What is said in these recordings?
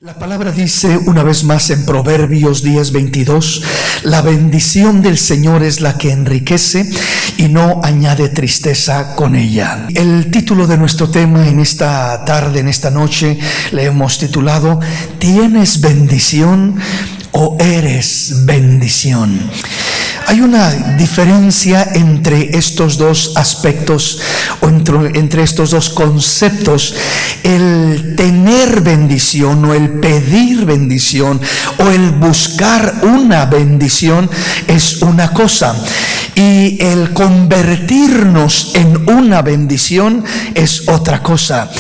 La palabra dice una vez más en Proverbios 10:22, la bendición del Señor es la que enriquece y no añade tristeza con ella. El título de nuestro tema en esta tarde, en esta noche, le hemos titulado ¿Tienes bendición o eres bendición? Hay una diferencia entre estos dos aspectos o entre estos dos conceptos. El tener bendición o el pedir bendición o el buscar una bendición es una cosa, y el convertirnos en una bendición es otra cosa.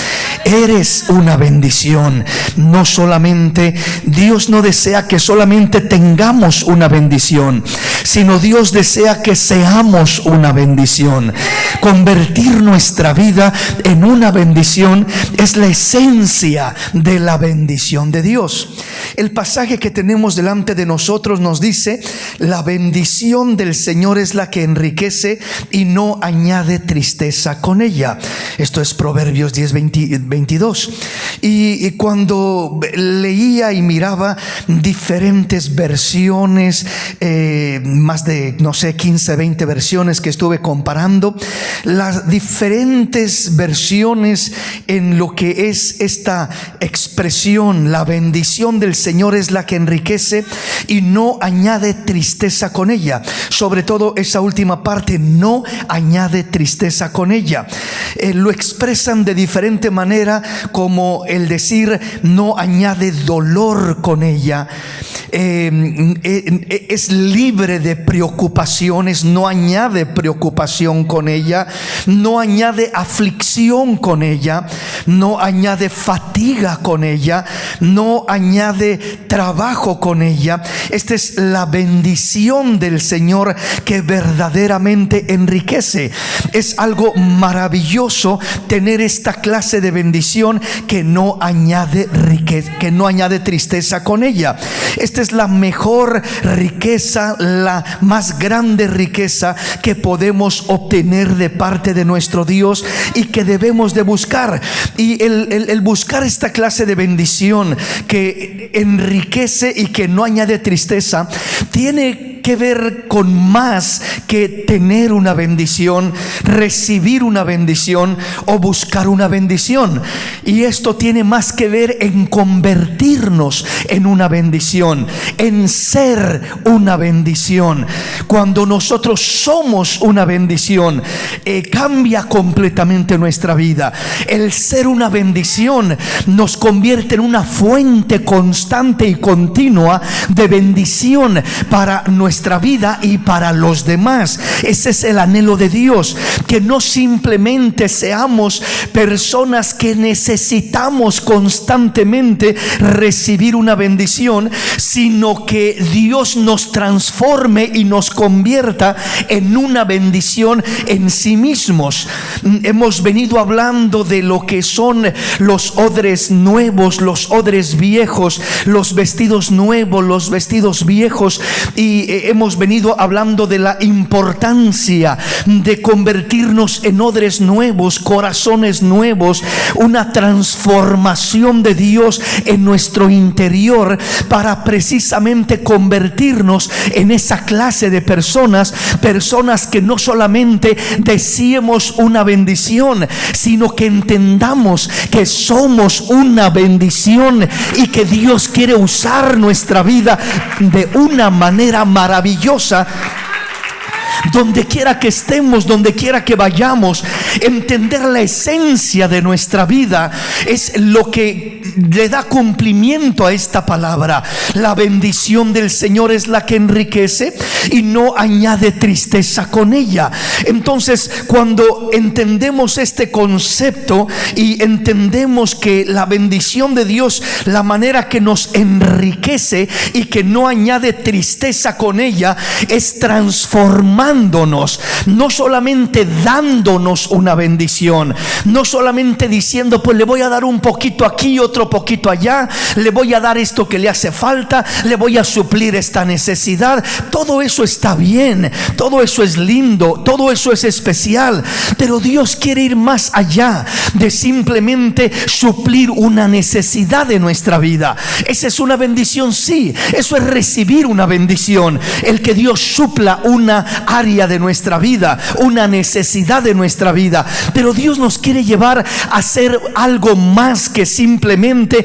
Eres una bendición. No solamente, Dios no desea que solamente tengamos una bendición, sino Dios desea que seamos una bendición. Convertir nuestra vida en una bendición es la esencia de la bendición de Dios. El pasaje que tenemos delante de nosotros nos dice: la bendición del Señor es la que enriquece y no añade tristeza con ella. Esto es Proverbios 10:22. Y cuando leía y miraba diferentes versiones, más de 15, 20 versiones que estuve comparando, las diferentes versiones en lo que es esta expresión, la bendición del Señor es la que enriquece y no añade tristeza con ella. Sobre todo esa última parte, no añade tristeza con ella. Lo expresan de diferente manera, como el decir no añade dolor con ella. Es libre de preocupaciones, no añade preocupación con ella, no añade aflicción con ella, no añade fatiga con ella, no añade trabajo con ella. Esta es la bendición del Señor que verdaderamente enriquece. Es algo maravilloso tener esta clase de bendición que no añade riqueza, que no añade tristeza con ella. Esta es la mejor riqueza, la más grande riqueza que podemos obtener de parte de nuestro Dios y que debemos de buscar. Y el buscar esta clase de bendición que enriquece y que no añade tristeza tiene que ver con más que tener una bendición, recibir una bendición o buscar una bendición. Y esto tiene más que ver en convertirnos en una bendición, en ser una bendición. Cuando nosotros somos una bendición, cambia completamente nuestra vida. El ser una bendición nos convierte en una fuente constante y continua de bendición para nuestra vida y para los demás. Ese es el anhelo de Dios, que no simplemente seamos personas que necesitamos constantemente recibir una bendición, sino que Dios nos transforme y nos convierta en una bendición en sí mismos. Hemos venido hablando de lo que son los odres nuevos, los odres viejos, los vestidos nuevos, los vestidos viejos, y hemos venido hablando de la importancia de convertirnos en odres nuevos, corazones nuevos, una transformación de Dios en nuestro interior para precisamente convertirnos en esa clase de personas que no solamente deseemos una bendición, sino que entendamos que somos una bendición y que Dios quiere usar nuestra vida de una manera maravillosa. Donde quiera que estemos, donde quiera que vayamos, entender la esencia de nuestra vida es lo que le da cumplimiento a esta palabra. La bendición del Señor es la que enriquece y no añade tristeza con ella. Entonces, cuando entendemos este concepto y entendemos que la bendición de Dios, la manera que nos enriquece y que no añade tristeza con ella, es transformándonos, no solamente dándonos una bendición, no solamente diciendo pues le voy a dar un poquito aquí, otro otro poquito allá, le voy a dar esto que le hace falta, le voy a suplir esta necesidad. Todo eso está bien, todo eso es lindo, todo eso es especial, pero Dios quiere ir más allá de simplemente suplir una necesidad de nuestra vida. Esa es una bendición, sí, eso es recibir una bendición, el que Dios supla una área de nuestra vida, una necesidad de nuestra vida. Pero Dios nos quiere llevar a hacer algo más que simplemente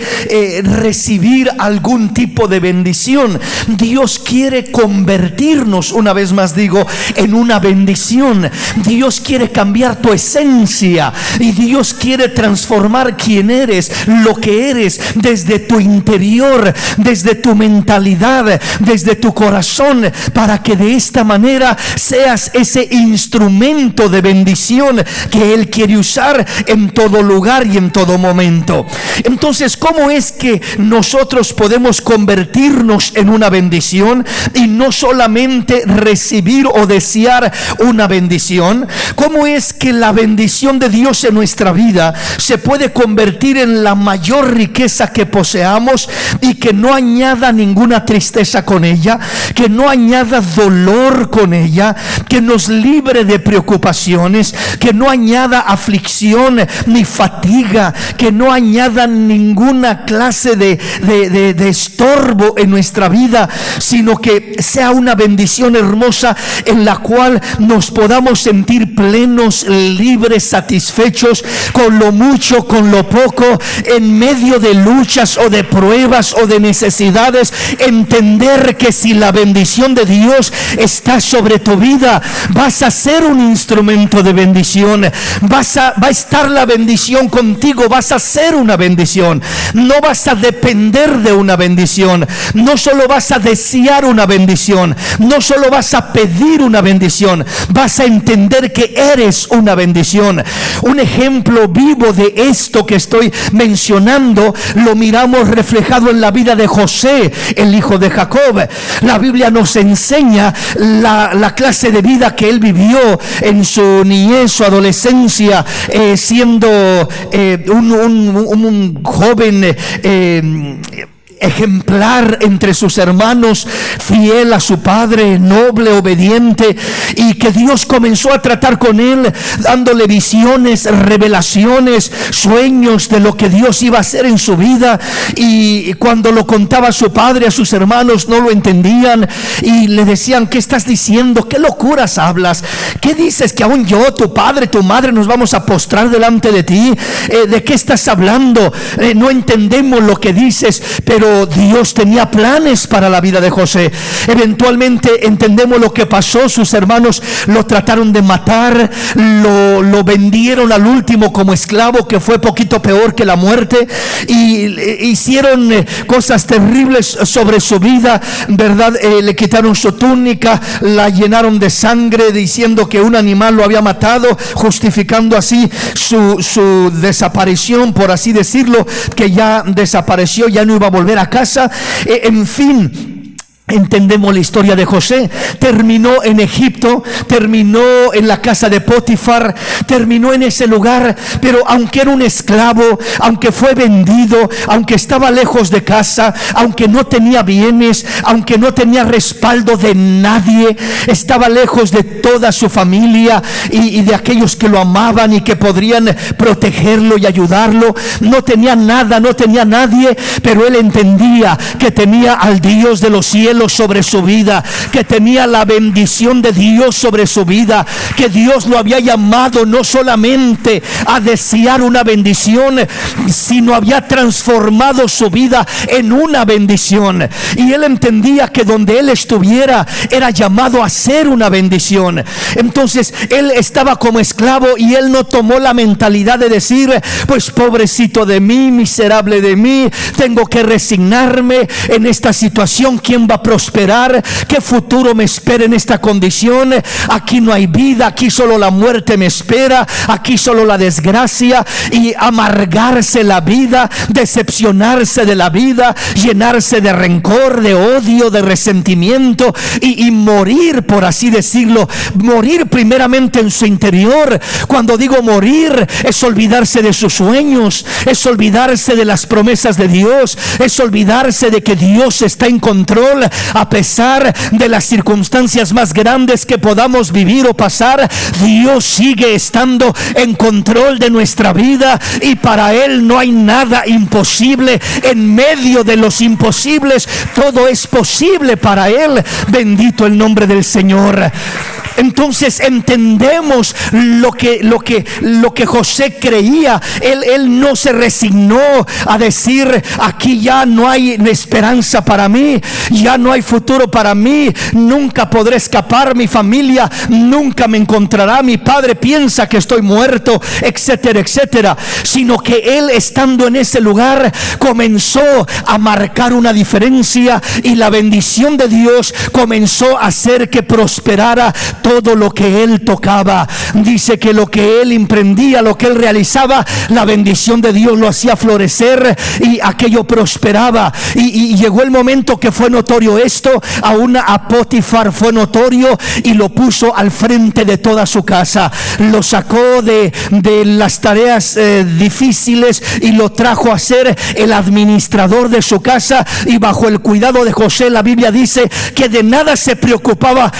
recibir algún tipo de bendición. Dios quiere convertirnos, una vez más digo, en una bendición. Dios quiere cambiar tu esencia y Dios quiere transformar quién eres, lo que eres, desde tu interior, desde tu mentalidad, desde tu corazón, para que de esta manera seas ese instrumento de bendición que Él quiere usar en todo lugar y en todo momento. Entonces, ¿cómo es que nosotros podemos convertirnos en una bendición y no solamente recibir o desear una bendición? ¿Cómo es que la bendición de Dios en nuestra vida se puede convertir en la mayor riqueza que poseamos y que no añada ninguna tristeza con ella, que no añada dolor con ella, que nos libre de preocupaciones, que no añada aflicción ni fatiga, que no añada ninguna clase de estorbo en nuestra vida, sino que sea una bendición hermosa en la cual nos podamos sentir plenos, libres, satisfechos con lo mucho, con lo poco, en medio de luchas o de pruebas o de necesidades. Entender que si la bendición de Dios está sobre tu vida, vas a ser un instrumento de bendición. Va a estar la bendición contigo, vas a ser una bendición. No vas a depender de una bendición, no solo vas a desear una bendición, no solo vas a pedir una bendición, vas a entender que eres una bendición. Un ejemplo vivo de esto que estoy mencionando lo miramos reflejado en la vida de José, el hijo de Jacob. La Biblia nos enseña la clase de vida que él vivió en su niñez, su adolescencia, siendo un joven ejemplar entre sus hermanos, fiel a su padre, noble, obediente, y que Dios comenzó a tratar con él, dándole visiones, revelaciones, sueños de lo que Dios iba a hacer en su vida. Y cuando lo contaba a su padre, a sus hermanos, no lo entendían y le decían: ¿qué estás diciendo? ¿Qué locuras hablas? ¿Qué dices? ¿Que aún yo, tu padre, tu madre nos vamos a postrar delante de ti? ¿De qué estás hablando? No entendemos lo que dices. Pero Dios tenía planes para la vida de José. Eventualmente entendemos lo que pasó. Sus hermanos lo trataron de matar, lo vendieron al último como esclavo, que fue poquito peor que la muerte, y hicieron cosas terribles sobre su vida, ¿verdad? Le quitaron su túnica, la llenaron de sangre, diciendo que un animal lo había matado, justificando así su desaparición, por así decirlo, que ya desapareció, ya no iba a volver a casa. En fin, entendemos la historia de José. Terminó en Egipto, terminó en la casa de Potifar, terminó en ese lugar. Pero aunque era un esclavo, aunque fue vendido, aunque estaba lejos de casa, aunque no tenía bienes, aunque no tenía respaldo de nadie, estaba lejos de toda su familia y de aquellos que lo amaban y que podrían protegerlo y ayudarlo, no tenía nada, no tenía nadie. Pero él entendía que tenía al Dios de los cielos sobre su vida, que tenía la bendición de Dios sobre su vida, que Dios lo había llamado no solamente a desear una bendición, sino había transformado su vida en una bendición. Y él entendía que donde él estuviera era llamado a ser una bendición. Entonces él estaba como esclavo y él no tomó la mentalidad de decir: pues pobrecito de mí, miserable de mí, tengo que resignarme en esta situación, ¿quién va a prosperar? ¿Qué futuro me espera en esta condición? Aquí no hay vida, aquí solo la muerte me espera, aquí solo la desgracia, y amargarse la vida, decepcionarse de la vida, llenarse de rencor, de odio, de resentimiento y morir, por así decirlo, morir primeramente en su interior. Cuando digo morir, es olvidarse de sus sueños, es olvidarse de las promesas de Dios, es olvidarse de que Dios está en control a pesar de las circunstancias más grandes que podamos vivir o pasar. Dios sigue estando en control de nuestra vida, y para Él no hay nada imposible. En medio de los imposibles, todo es posible para Él. Bendito el nombre del Señor. Entonces entendemos lo que José creía. Él no se resignó a decir: aquí ya no hay esperanza para mí, ya no hay futuro para mí, nunca podré escapar, mi familia nunca me encontrará, mi padre piensa que estoy muerto, etcétera, etcétera. Sino que él, estando en ese lugar, comenzó a marcar una diferencia, y la bendición de Dios comenzó a hacer que prosperara todo lo que él tocaba. Dice que lo que él emprendía, lo que él realizaba, la bendición de Dios lo hacía florecer, y aquello prosperaba. Y llegó el momento que fue notorio esto. A Potifar fue notorio, y lo puso al frente de toda su casa. Lo sacó de las tareas difíciles y lo trajo a ser el administrador de su casa. Y bajo el cuidado de José, la Biblia dice que de nada se preocupaba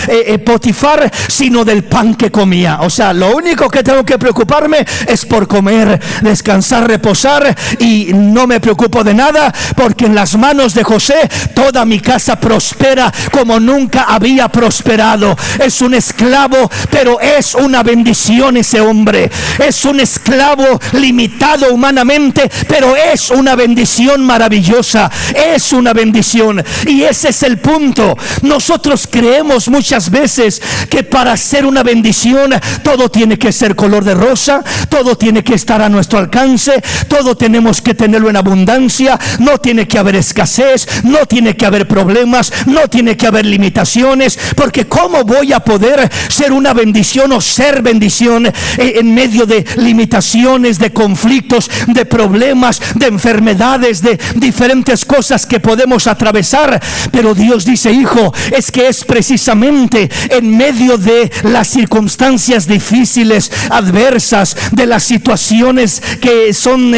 Potifar, sino del pan que comía. O sea, lo único que tengo que preocuparme es por comer, descansar, reposar, y no me preocupo de nada, porque en las manos de José toda mi casa prospera como nunca había prosperado. Es un esclavo, pero es una bendición ese hombre. Es un esclavo limitado humanamente, pero es una bendición maravillosa. Es una bendición. Y ese es el punto. Nosotros creemos muchas veces que para ser una bendición todo tiene que ser color de rosa, todo tiene que estar a nuestro alcance, todo tenemos que tenerlo en abundancia, no tiene que haber escasez, no tiene que haber problemas, no tiene que haber limitaciones, porque ¿cómo voy a poder ser una bendición o ser bendición en medio de limitaciones, de conflictos, de problemas, de enfermedades, de diferentes cosas que podemos atravesar? Pero Dios dice: hijo, es que es precisamente en medio de las circunstancias difíciles, adversas, de las situaciones que son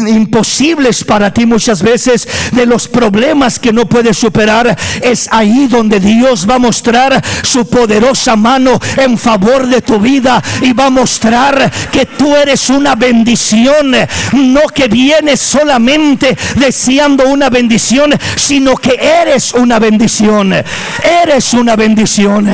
imposibles para ti muchas veces, de los problemas que no puedes superar, es ahí donde Dios va a mostrar su poderosa mano en favor de tu vida, y va a mostrar que tú eres una bendición, no que vienes solamente deseando una bendición, sino que eres una bendición. Eres una bendición.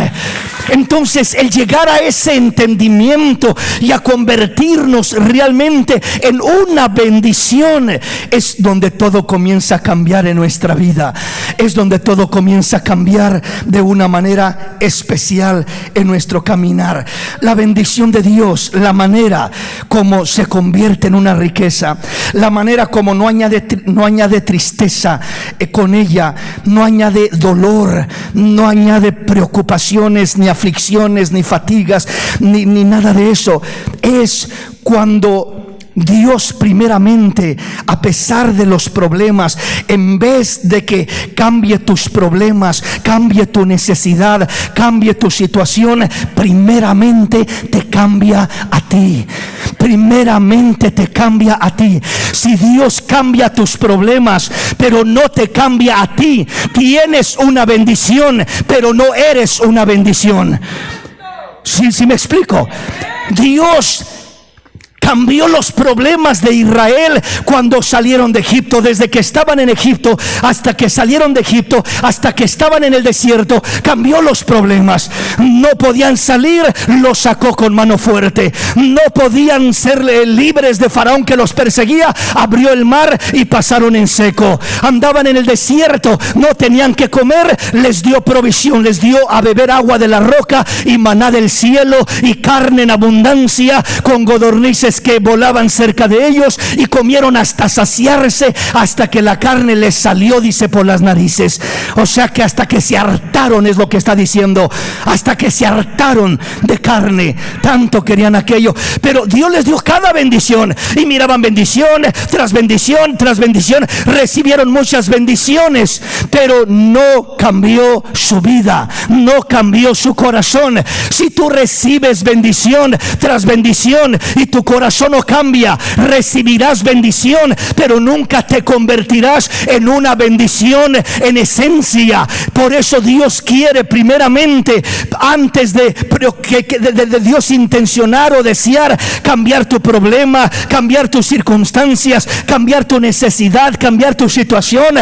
Entonces, el llegar a ese entendimiento y a convertirnos realmente en una bendición, es donde todo comienza a cambiar en nuestra vida. Es donde todo comienza a cambiar de una manera especial en nuestro caminar. La bendición de Dios, la manera como se convierte en una riqueza, la manera como no añade tristeza con ella, no añade dolor, no añade preocupaciones, ni aflicciones, ni fatigas, ni nada de eso. Es cuando Dios primeramente, a pesar de los problemas, en vez de que cambie tus problemas, cambie tu necesidad, cambie tu situación, primeramente te cambia a ti. Primeramente te cambia a ti. Si Dios cambia tus problemas, pero no te cambia a ti, tienes una bendición, pero no eres una bendición. ¿Sí me explico? Dios cambió los problemas de Israel cuando salieron de Egipto. Desde que estaban en Egipto hasta que salieron de Egipto, hasta que estaban en el desierto, cambió los problemas. No podían salir, los sacó con mano fuerte. No podían ser libres de Faraón que los perseguía, abrió el mar y pasaron en seco. Andaban en el desierto, no tenían que comer, les dio provisión, les dio a beber agua de la roca y maná del cielo y carne en abundancia, con codornices peces que volaban cerca de ellos, y comieron hasta saciarse, hasta que la carne les salió, dice, por las narices. O sea que hasta que se hartaron, es lo que está diciendo, hasta que se hartaron de carne, tanto querían aquello. Pero Dios les dio cada bendición, y miraban bendición tras bendición tras bendición, recibieron muchas bendiciones, pero no cambió su vida, no cambió su corazón. Si tú recibes bendición tras bendición y tu corazón no cambia, recibirás bendición, pero nunca te convertirás en una bendición en esencia. Por eso Dios quiere primeramente, antes de Dios intencionar o desear cambiar tu problema, cambiar tus circunstancias, cambiar tu necesidad, cambiar tu situación,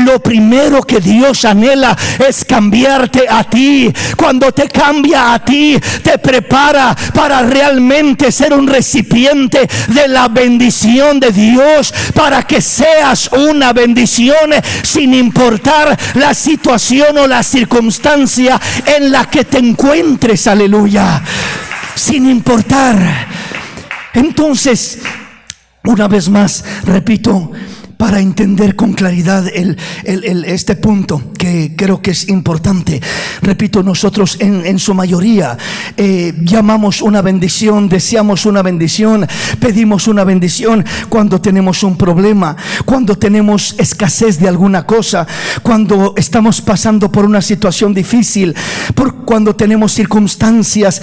lo primero que Dios anhela es cambiarte a ti. Cuando te cambia a ti, te prepara para realmente ser un recipiente de la bendición de Dios, para que seas una bendición sin importar la situación o la circunstancia en la que te encuentres. Aleluya, sin importar. Entonces, una vez más, repito, para entender con claridad este punto, que creo que es importante. Repito, nosotros en su mayoría llamamos una bendición, deseamos una bendición, pedimos una bendición cuando tenemos un problema, cuando tenemos escasez de alguna cosa, cuando estamos pasando por una situación difícil, cuando tenemos circunstancias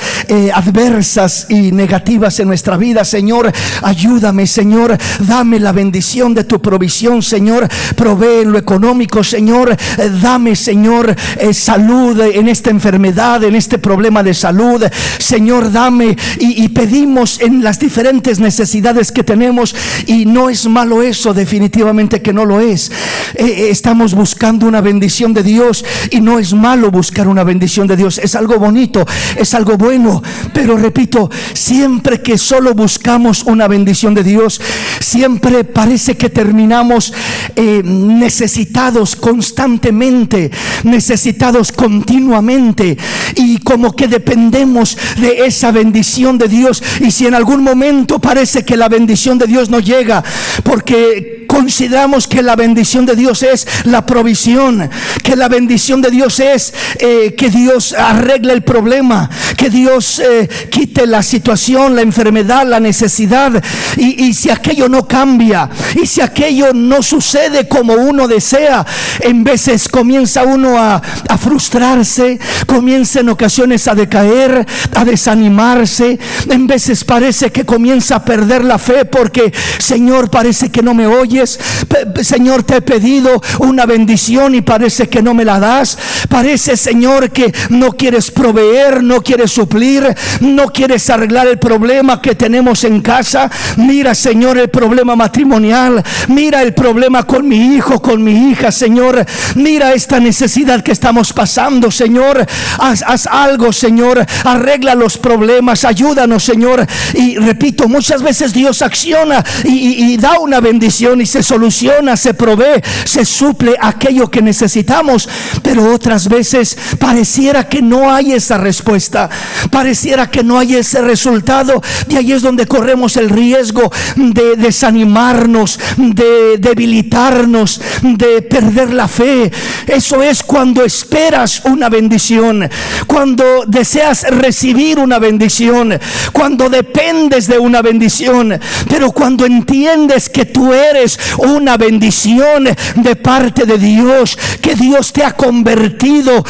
adversas y negativas en nuestra vida. Señor, ayúdame, Señor, dame la bendición de tu provisión, Señor, provee lo económico, Señor, dame, Señor, salud en esta enfermedad, en este problema de salud, Señor, dame, y pedimos en las diferentes necesidades que tenemos, y no es malo eso, definitivamente que no lo es. Estamos buscando una bendición de Dios, y no es malo buscar una bendición de Dios, es algo bonito, es algo bueno. Pero repito, siempre que solo buscamos una bendición de Dios, siempre parece que terminamos necesitados constantemente, necesitados continuamente, y como que dependemos de esa bendición de Dios. Y si en algún momento parece que la bendición de Dios no llega, porque consideramos que la bendición de Dios es la provisión, que la bendición de Dios es que Dios arregle el problema, que Dios quite la situación, la enfermedad, la necesidad, y si aquello no cambia, y si aquello no sucede como uno desea, en veces comienza uno a frustrarse, comienza en ocasiones a decaer, a desanimarse. En veces parece que comienza a perder la fe, porque Señor, parece que no me oyes. Señor, te he pedido una bendición y parece que no me la das. Parece, Señor, que no quieres proveer, no quieres suplir, no quieres arreglar el problema que tenemos en casa. Mira, Señor, el problema matrimonial, mira el problema con mi hijo, con mi hija, Señor, mira esta necesidad que estamos pasando, Señor, haz algo, Señor, arregla los problemas, ayúdanos, Señor. Y repito, muchas veces Dios acciona y da una bendición, y se soluciona, se provee, se suple aquello que necesitamos, pero otras veces pareciera que no hay esa respuesta, pareciera que no hay ese resultado. Y ahí es donde corremos el riesgo de desanimarnos, de debilitarnos, de perder la fe. Eso es cuando esperas una bendición, cuando deseas recibir una bendición, cuando dependes de una bendición. Pero cuando entiendes que tú eres una bendición de parte de Dios, que Dios te ha convertido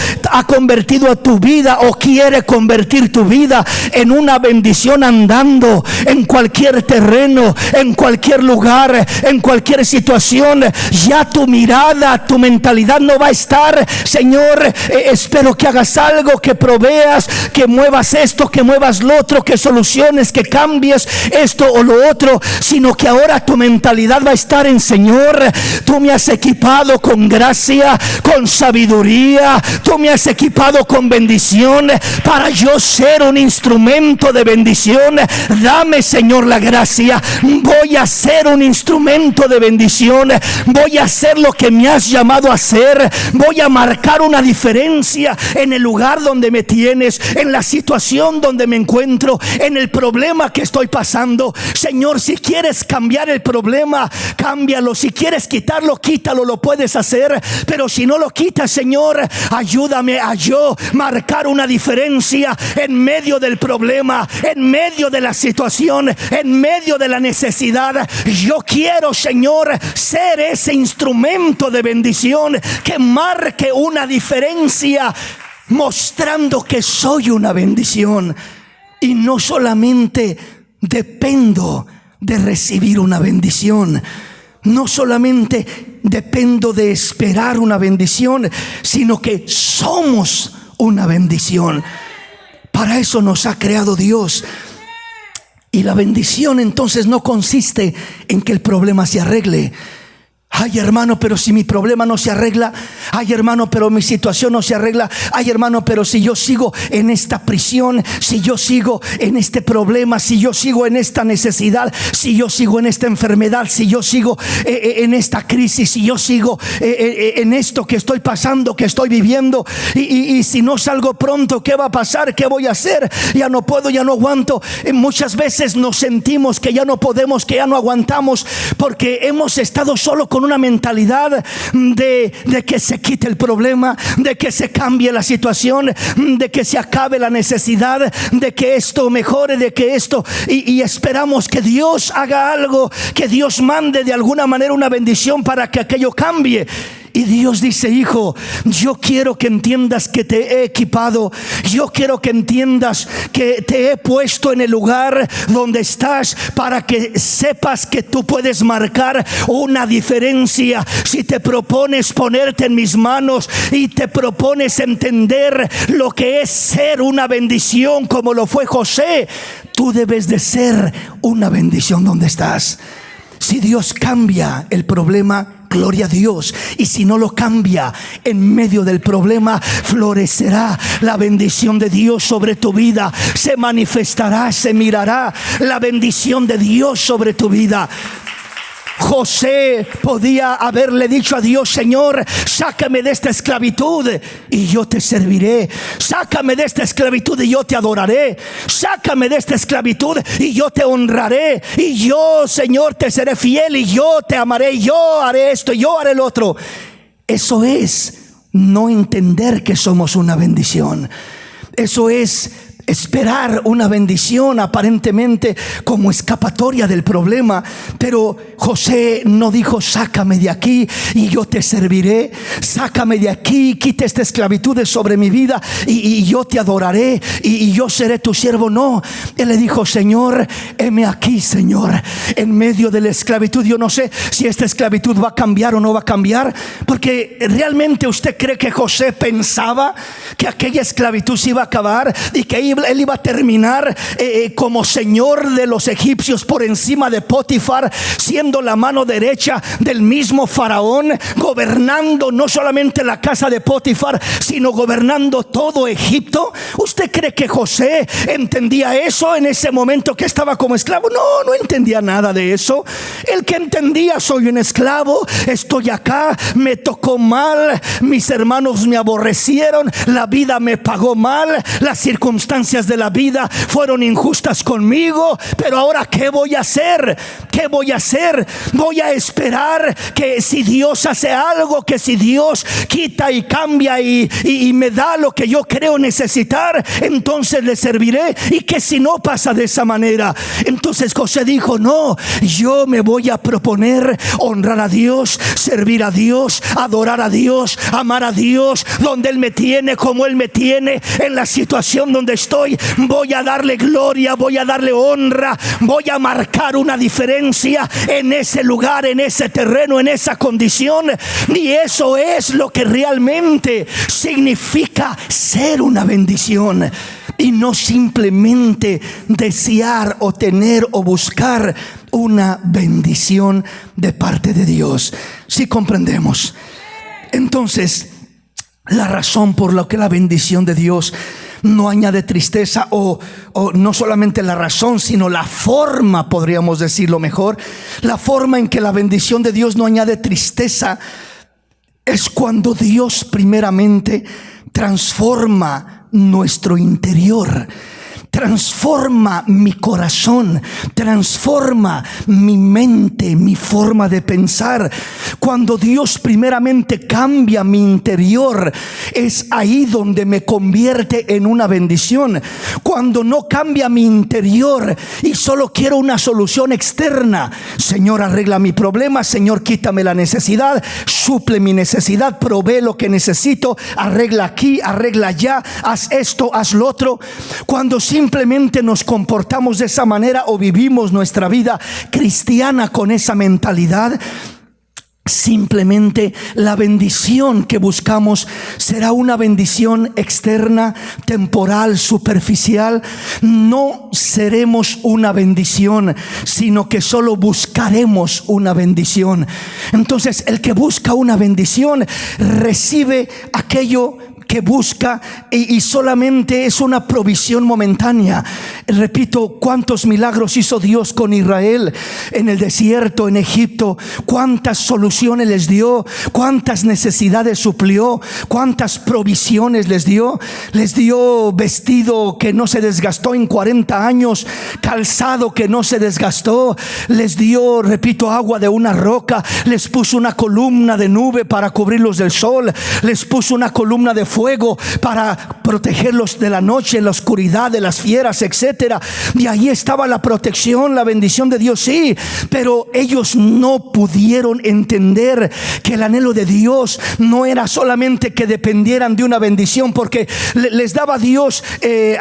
a tu vida, o quiere convertir tu vida en una bendición andando en cualquier terreno, en cualquier lugar, en cualquier situación, ya tu mirada, tu mentalidad no va a estar, Señor, espero que hagas algo, que proveas, que muevas esto, que muevas lo otro, que soluciones, que cambies esto o lo otro, sino que ahora tu mentalidad va a estar en: Señor, tú me has equipado con gracia, con sabiduría, tú me has equipado con bendición para yo ser un instrumento de bendición. Dame, Señor, la gracia. Voy a ser un instrumento de bendición, voy a hacer lo que me has llamado a hacer, voy a marcar una diferencia en el lugar donde me tienes, en la situación donde me encuentro, en el problema que estoy pasando. Señor, si quieres cambiar el problema, cámbialo. Si quieres quitarlo, quítalo, lo puedes hacer. Pero si no lo quitas, Señor, ayúdame a yo marcar una diferencia en medio del problema, en medio de la situación, en medio de la necesidad. Yo quiero, Señor, ser ese instrumento de bendición que marque una diferencia, mostrando que soy una bendición. Y no solamente dependo de recibir una bendición, no solamente dependo de esperar una bendición, sino que somos una bendición. Para eso nos ha creado Dios. Y la bendición entonces no consiste en que el problema se arregle. Ay, hermano, pero si mi problema no se arregla. Ay, hermano, pero mi situación no se arregla. Ay, hermano, pero si yo sigo en esta prisión, si yo sigo en este problema, si yo sigo en esta necesidad, si yo sigo en esta enfermedad, si yo sigo en esta crisis, si yo sigo en esto que estoy pasando, que estoy viviendo, y si no salgo pronto, ¿qué va a pasar? ¿Qué voy a hacer? Ya no puedo, ya no aguanto. Muchas veces nos sentimos que ya no podemos, que ya no aguantamos, porque hemos estado solo con una mentalidad de que se quite el problema, de que se cambie la situación, de que se acabe la necesidad, de que esto mejore, de que esto, y esperamos que Dios haga algo, que Dios mande de alguna manera una bendición para que aquello cambie. Y Dios dice: hijo, yo quiero que entiendas que te he equipado. Yo quiero que entiendas que te he puesto en el lugar donde estás, para que sepas que tú puedes marcar una diferencia. Si te propones ponerte en mis manos y te propones entender lo que es ser una bendición, como lo fue José, tú debes de ser una bendición donde estás. Si Dios cambia el problema, gloria a Dios. Y si no lo cambia, en medio del problema florecerá la bendición de Dios sobre tu vida. Se manifestará, se mirará la bendición de Dios sobre tu vida. José podía haberle dicho a Dios: Señor, sácame de esta esclavitud y yo te serviré. Sácame de esta esclavitud y yo te adoraré. Sácame de esta esclavitud y yo te honraré. Y yo, Señor, te seré fiel y yo te amaré. Yo haré esto, yo haré lo otro. Eso es no entender que somos una bendición. Eso es esperar una bendición aparentemente como escapatoria del problema. Pero José no dijo: sácame de aquí y yo te serviré. Sácame de aquí, quita esta esclavitud de sobre mi vida y yo te adoraré y yo seré tu siervo. No, él le dijo: Señor, heme aquí, Señor, en medio de la esclavitud. Yo no sé si esta esclavitud va a cambiar o no va a cambiar, porque realmente usted cree que José pensaba que aquella esclavitud se iba a acabar y que él iba a terminar como señor de los egipcios, por encima de Potifar, siendo la mano derecha del mismo faraón, gobernando no solamente la casa de Potifar, sino gobernando todo Egipto. ¿Usted cree que José entendía eso en ese momento que estaba como esclavo? No, no entendía nada de eso. El que entendía: soy un esclavo, estoy acá, me tocó mal, mis hermanos me aborrecieron, la vida me pagó mal, las circunstancias de la vida fueron injustas conmigo, pero ahora ¿qué voy a hacer? ¿Qué voy a hacer? Voy a esperar que si Dios hace algo, que si Dios quita y cambia y me da lo que yo creo necesitar, entonces le serviré. Y que si no pasa de esa manera, entonces José dijo: no, yo me voy a proponer honrar a Dios, servir a Dios, adorar a Dios, amar a Dios, donde Él me tiene, como Él me tiene, en la situación donde estoy. Voy a darle gloria, voy a darle honra, voy a marcar una diferencia en ese lugar, en ese terreno, en esa condición. Y eso es lo que realmente significa ser una bendición, y no simplemente desear o tener o buscar una bendición de parte de Dios. Si comprendemos, entonces, la razón por la que la bendición de Dios no añade tristeza, o no solamente la razón, sino la forma, podríamos decirlo mejor, la forma en que la bendición de Dios no añade tristeza, es cuando Dios primeramente transforma nuestro interior, transforma mi corazón, transforma mi mente, mi forma de pensar. Cuando Dios primeramente cambia mi interior, es ahí donde me convierte en una bendición. Cuando no cambia mi interior y solo quiero una solución externa, Señor, arregla mi problema, Señor, quítame la necesidad, suple mi necesidad, provee lo que necesito, arregla aquí, arregla allá, haz esto, haz lo otro. Cuando simplemente nos comportamos de esa manera o vivimos nuestra vida cristiana con esa mentalidad, simplemente la bendición que buscamos será una bendición externa, temporal, superficial. No seremos una bendición, sino que solo buscaremos una bendición. Entonces, el que busca una bendición recibe aquello que busca y solamente es una provisión momentánea. Repito, cuántos milagros hizo Dios con Israel en el desierto, en Egipto, cuántas soluciones les dio, cuántas necesidades suplió, cuántas provisiones les dio vestido que no se desgastó en 40 años, calzado que no se desgastó, les dio, repito, agua de una roca, les puso una columna de nube para cubrirlos del sol, les puso una columna de fuego para protegerlos de la noche, la oscuridad, de las fieras, etcétera. Y ahí estaba la protección, la bendición de Dios, sí, pero ellos no pudieron entender que el anhelo de Dios no era solamente que dependieran de una bendición, porque les daba Dios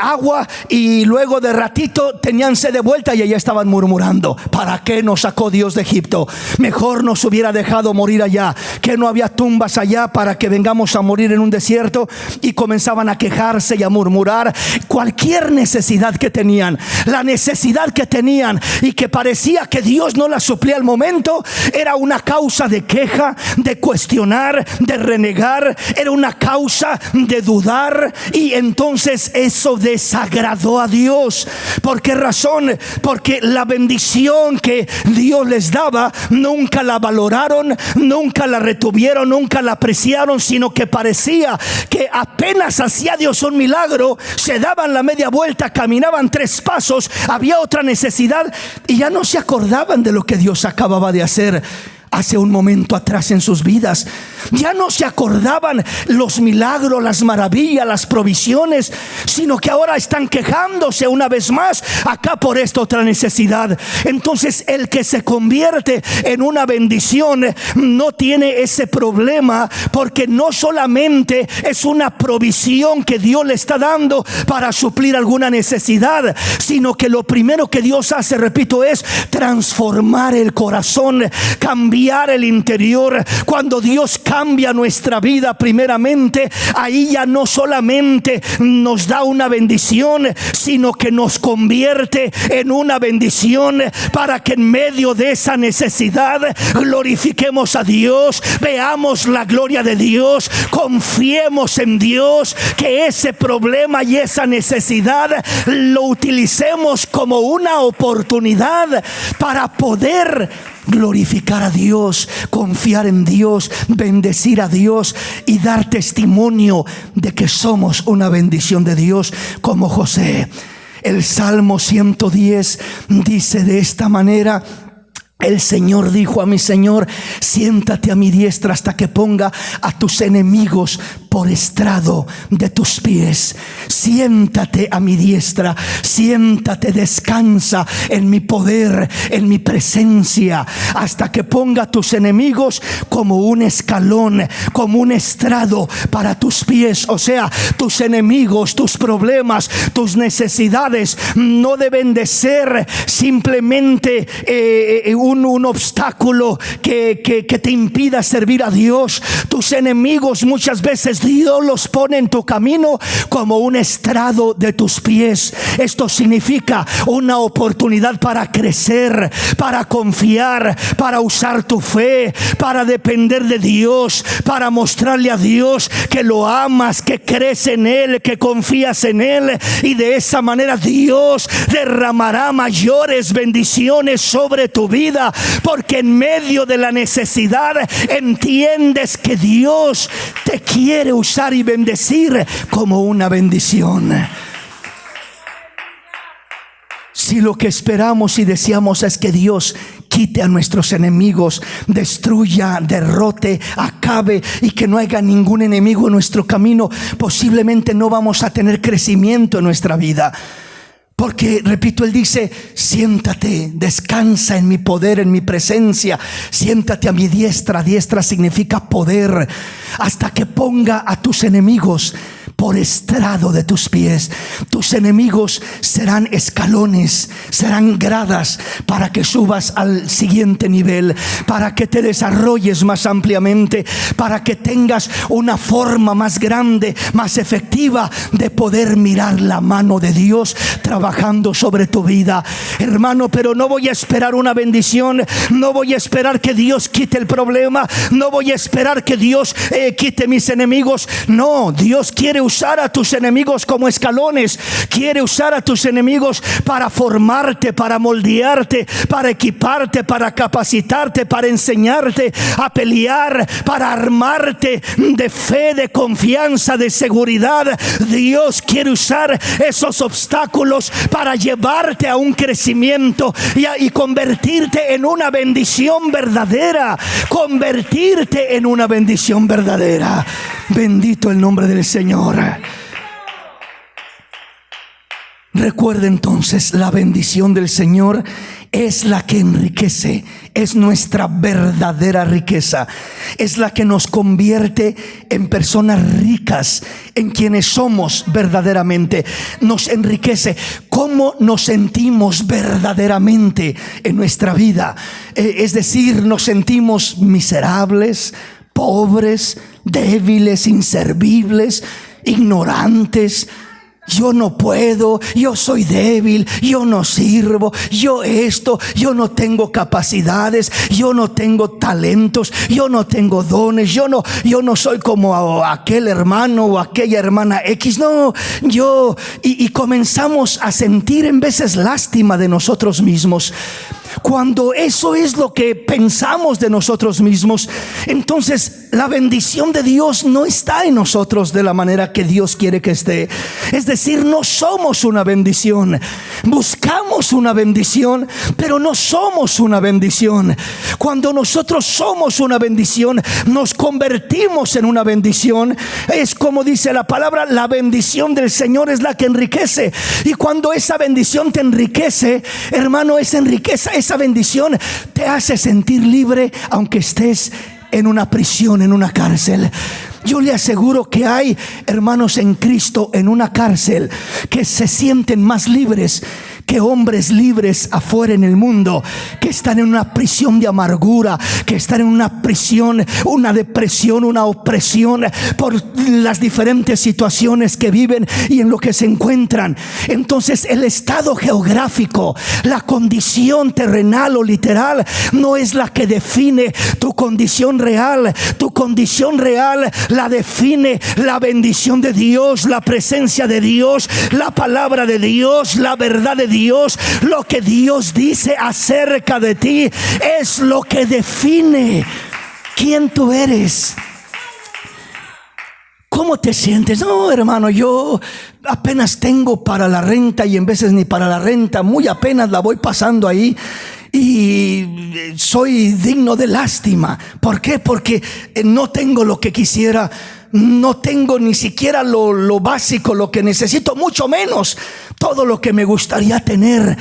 agua y luego de ratito tenían sed de vuelta y allá estaban murmurando: ¿para qué nos sacó Dios de Egipto? Mejor nos hubiera dejado morir allá, que no había tumbas allá para que vengamos a morir en un desierto. Y comenzaban a quejarse y a murmurar cualquier necesidad que tenían, la necesidad que tenían y que parecía que Dios no la suplía al momento, era una causa de queja, de cuestionar, de renegar, era una causa de dudar. Y entonces eso desagradó a Dios. ¿Por qué razón? Porque la bendición que Dios les daba nunca la valoraron, nunca la retuvieron, nunca la apreciaron, sino que parecía que apenas hacía Dios un milagro, se daban la media vuelta, caminaban 3 pasos, había otra necesidad y ya no se acordaban de lo que Dios acababa de hacer hace un momento atrás en sus vidas. Ya no se acordaban los milagros, las maravillas, las provisiones, sino que ahora están quejándose una vez más acá por esta otra necesidad. Entonces el que se convierte en una bendición no tiene ese problema, porque no solamente es una provisión que Dios le está dando para suplir alguna necesidad, sino que lo primero que Dios hace, repito, es transformar el corazón, cambiar el interior. Cuando Dios cambia nuestra vida primeramente, ahí ya no solamente nos da una bendición, sino que nos convierte en una bendición para que en medio de esa necesidad glorifiquemos a Dios, veamos la gloria de Dios, confiemos en Dios, que ese problema y esa necesidad lo utilicemos como una oportunidad para poder glorificar a Dios, confiar en Dios, bendecir a Dios y dar testimonio de que somos una bendición de Dios, como José. El Salmo 110 dice de esta manera: el Señor dijo a mi Señor: siéntate a mi diestra hasta que ponga a tus enemigos por estrado de tus pies. Siéntate a mi diestra, siéntate, descansa en mi poder, en mi presencia, hasta que ponga a tus enemigos como un escalón, como un estrado para tus pies. O sea, tus enemigos, tus problemas, tus necesidades no deben de ser simplemente un obstáculo que te impida servir a Dios. Tus enemigos muchas veces Dios los pone en tu camino como un estrado de tus pies. Esto significa una oportunidad para crecer, para confiar, para usar tu fe, para depender de Dios, para mostrarle a Dios que lo amas, que crees en Él, que confías en Él, y de esa manera Dios derramará mayores bendiciones sobre tu vida, porque en medio de la necesidad entiendes que Dios te quiere usar y bendecir como una bendición. Si lo que esperamos y deseamos es que Dios quite a nuestros enemigos, destruya, derrote, acabe, y que no haya ningún enemigo en nuestro camino, posiblemente no vamos a tener crecimiento en nuestra vida. Porque, repito, Él dice: siéntate, descansa en mi poder, en mi presencia, siéntate a mi diestra. Diestra significa poder, hasta que ponga a tus enemigos por estrado de tus pies. Tus enemigos serán escalones, serán gradas para que subas al siguiente nivel, para que te desarrolles más ampliamente, para que tengas una forma más grande, más efectiva de poder mirar la mano de Dios trabajando sobre tu vida, hermano. Pero no voy a esperar una bendición, no voy a esperar que Dios quite el problema, no voy a esperar que Dios quite mis enemigos. No, Dios quiere usar a tus enemigos como escalones, quiere usar a tus enemigos para formarte, para moldearte, para equiparte, para capacitarte, para enseñarte a pelear, para armarte de fe, de confianza, de seguridad. Dios quiere usar esos obstáculos para llevarte a un crecimiento y convertirte en una bendición verdadera, convertirte en una bendición verdadera. Bendito el nombre del Señor. Recuerda entonces, la bendición del Señor es la que enriquece, es nuestra verdadera riqueza, es la que nos convierte en personas ricas, en quienes somos verdaderamente. Nos enriquece. ¿Cómo nos sentimos verdaderamente en nuestra vida? Es decir, nos sentimos miserables, pobres, débiles, inservibles, ignorantes. Yo no puedo, yo soy débil, yo no sirvo, yo no tengo capacidades, yo no tengo talentos, yo no tengo dones, yo no soy como aquel hermano o aquella hermana X. No, y comenzamos a sentir en veces lástima de nosotros mismos. Cuando eso es lo que pensamos de nosotros mismos, entonces la bendición de Dios no está en nosotros de la manera que Dios quiere que esté. Es decir, no somos una bendición. Buscamos una bendición, pero no somos una bendición. Cuando nosotros somos una bendición, nos convertimos en una bendición. Es como dice la palabra: la bendición del Señor es la que enriquece. Y cuando esa bendición te enriquece, hermano, esa bendición te hace sentir libre, aunque estés en una prisión, en una cárcel. Yo le aseguro que hay hermanos en Cristo en una cárcel que se sienten más libres que hombres libres afuera en el mundo, que están en una prisión de amargura, que están en una prisión, una depresión, una opresión por las diferentes situaciones que viven y en lo que se encuentran. Entonces, el estado geográfico, la condición terrenal o literal, no es la que define tu condición real. Tu condición real la define la bendición de Dios, la presencia de Dios, la palabra de Dios, la verdad de Dios. Lo que Dios dice acerca de ti es lo que define quién tú eres. ¿Cómo te sientes? No, hermano, yo apenas tengo para la renta, y en veces ni para la renta, muy apenas la voy pasando ahí. Y soy digno de lástima. ¿Por qué? Porque no tengo lo que quisiera. No tengo ni siquiera lo básico, lo que necesito, mucho menos todo lo que me gustaría tener.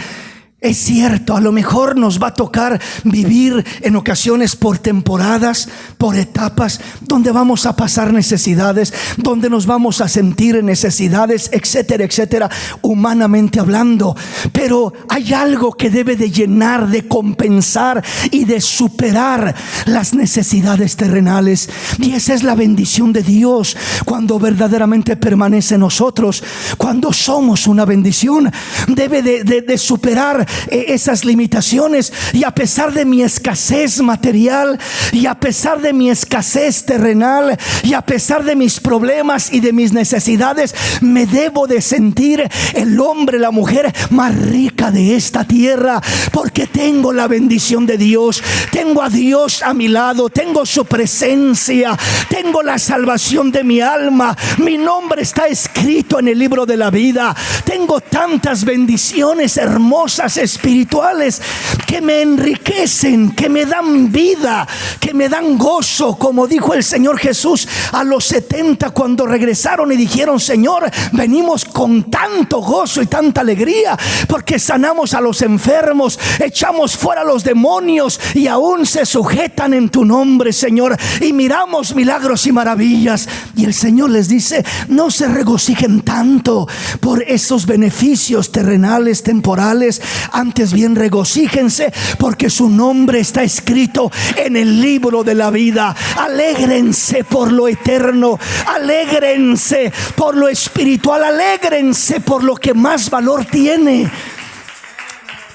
Es cierto, a lo mejor nos va a tocar vivir en ocasiones por temporadas, por etapas, donde vamos a pasar necesidades, donde nos vamos a sentir necesidades, etcétera, etcétera, humanamente hablando. Pero hay algo que debe de llenar, de compensar y de superar las necesidades terrenales. Y esa es la bendición de Dios cuando verdaderamente permanece en nosotros. Cuando somos una bendición, debe de superar esas limitaciones. Y a pesar de mi escasez material, y a pesar de mi escasez terrenal, y a pesar de mis problemas y de mis necesidades, me debo de sentir el hombre, la mujer más rica de esta tierra, porque tengo la bendición de Dios, tengo a Dios a mi lado, tengo su presencia, tengo la salvación de mi alma, mi nombre está escrito en el libro de la vida, tengo tantas bendiciones hermosas espirituales que me enriquecen, que me dan vida, que me dan gozo, como dijo el Señor Jesús a los 70 cuando regresaron y dijeron: Señor, venimos con tanto gozo y tanta alegría porque sanamos a los enfermos, echamos fuera a los demonios y aún se sujetan en tu nombre, Señor, y miramos milagros y maravillas. Y el Señor les dice: no se regocijen tanto por esos beneficios terrenales, temporales, antes bien regocíjense porque su nombre está escrito en el libro de la vida. Alégrense por lo eterno, alégrense por lo espiritual, alégrense por lo que más valor tiene.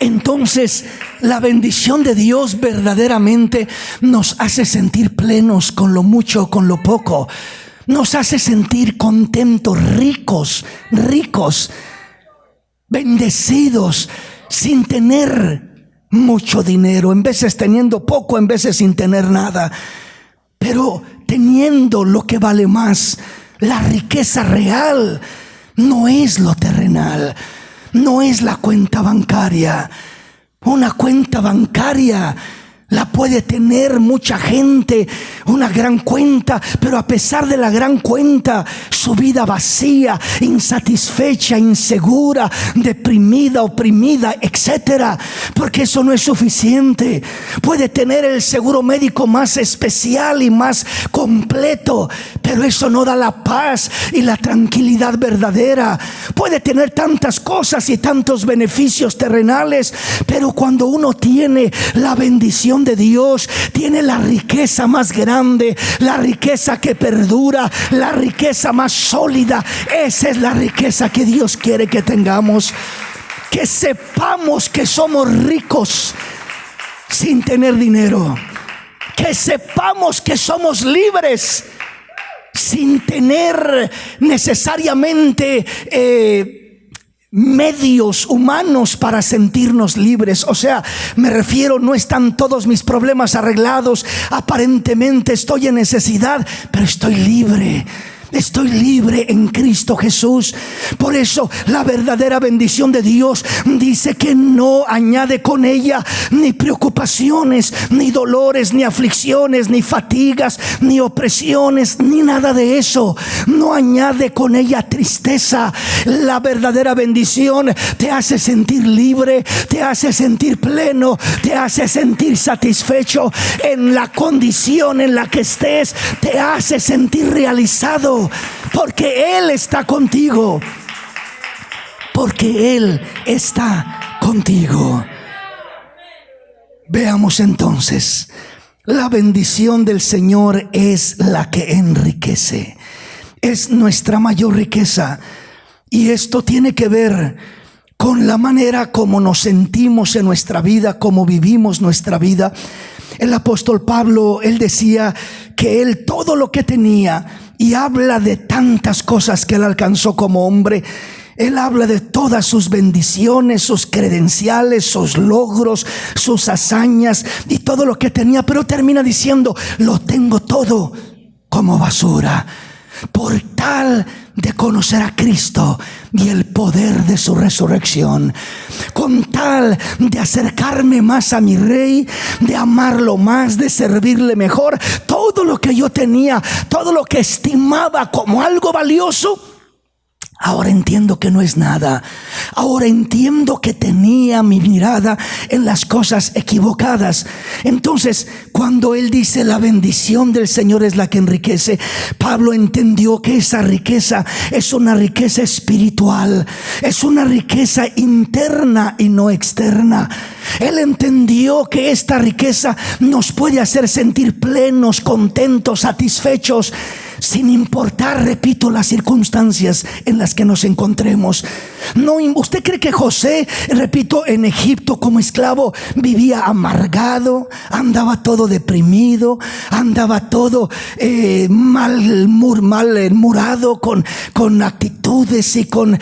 Entonces, la bendición de Dios verdaderamente nos hace sentir plenos con lo mucho, con lo poco. Nos hace sentir contentos, ricos, bendecidos, sin tener mucho dinero, en veces teniendo poco, en veces sin tener nada, pero teniendo lo que vale más. La riqueza real no es lo terrenal, no es la cuenta bancaria. Una cuenta bancaria la puede tener mucha gente, una gran cuenta, pero a pesar de la gran cuenta, su vida vacía, insatisfecha, insegura, deprimida, oprimida, etcétera, porque eso no es suficiente. Puede tener el seguro médico más especial y más completo, pero eso no da la paz y la tranquilidad verdadera. Puede tener tantas cosas y tantos beneficios terrenales, pero cuando uno tiene la bendición de Dios, tiene la riqueza más grande, la riqueza que perdura, la riqueza más sólida. Esa es la riqueza que Dios quiere que tengamos, que sepamos que somos ricos sin tener dinero, que sepamos que somos libres sin tener necesariamente medios humanos para sentirnos libres. O sea, me refiero, no están todos mis problemas arreglados, aparentemente estoy en necesidad, pero estoy libre. Estoy libre en Cristo Jesús. Por eso la verdadera bendición de Dios dice que no añade con ella ni preocupaciones, ni dolores, ni aflicciones, ni fatigas, ni opresiones, ni nada de eso. No añade con ella tristeza. La verdadera bendición te hace sentir libre, te hace sentir pleno, te hace sentir satisfecho en la condición en la que estés, te hace sentir realizado. Porque Él está contigo. Porque Él está contigo. Veamos entonces, la bendición del Señor es la que enriquece. Es nuestra mayor riqueza. Y esto tiene que ver con la manera como nos sentimos en nuestra vida, como vivimos nuestra vida. El apóstol Pablo, él decía que él todo lo que tenía, y habla de tantas cosas que él alcanzó como hombre. Él habla de todas sus bendiciones, sus credenciales, sus logros, sus hazañas y todo lo que tenía, pero termina diciendo: lo tengo todo como basura, por tal de conocer a Cristo y el poder de su resurrección, con tal de acercarme más a mi Rey, de amarlo más, de servirle mejor. Todo lo que yo tenía, todo lo que estimaba como algo valioso, Ahora entiendo que no es nada. Ahora entiendo que tenía mi mirada en las cosas equivocadas. Entonces, cuando él dice la bendición del Señor es la que enriquece, Pablo entendió que esa riqueza es una riqueza espiritual, es una riqueza interna y no externa. Él entendió que esta riqueza nos puede hacer sentir plenos, contentos, satisfechos, sin importar, repito, las circunstancias en las que nos encontremos. No, ¿usted cree que José, repito, en Egipto como esclavo vivía amargado, andaba todo deprimido, andaba todo malhumorado, con actitudes y con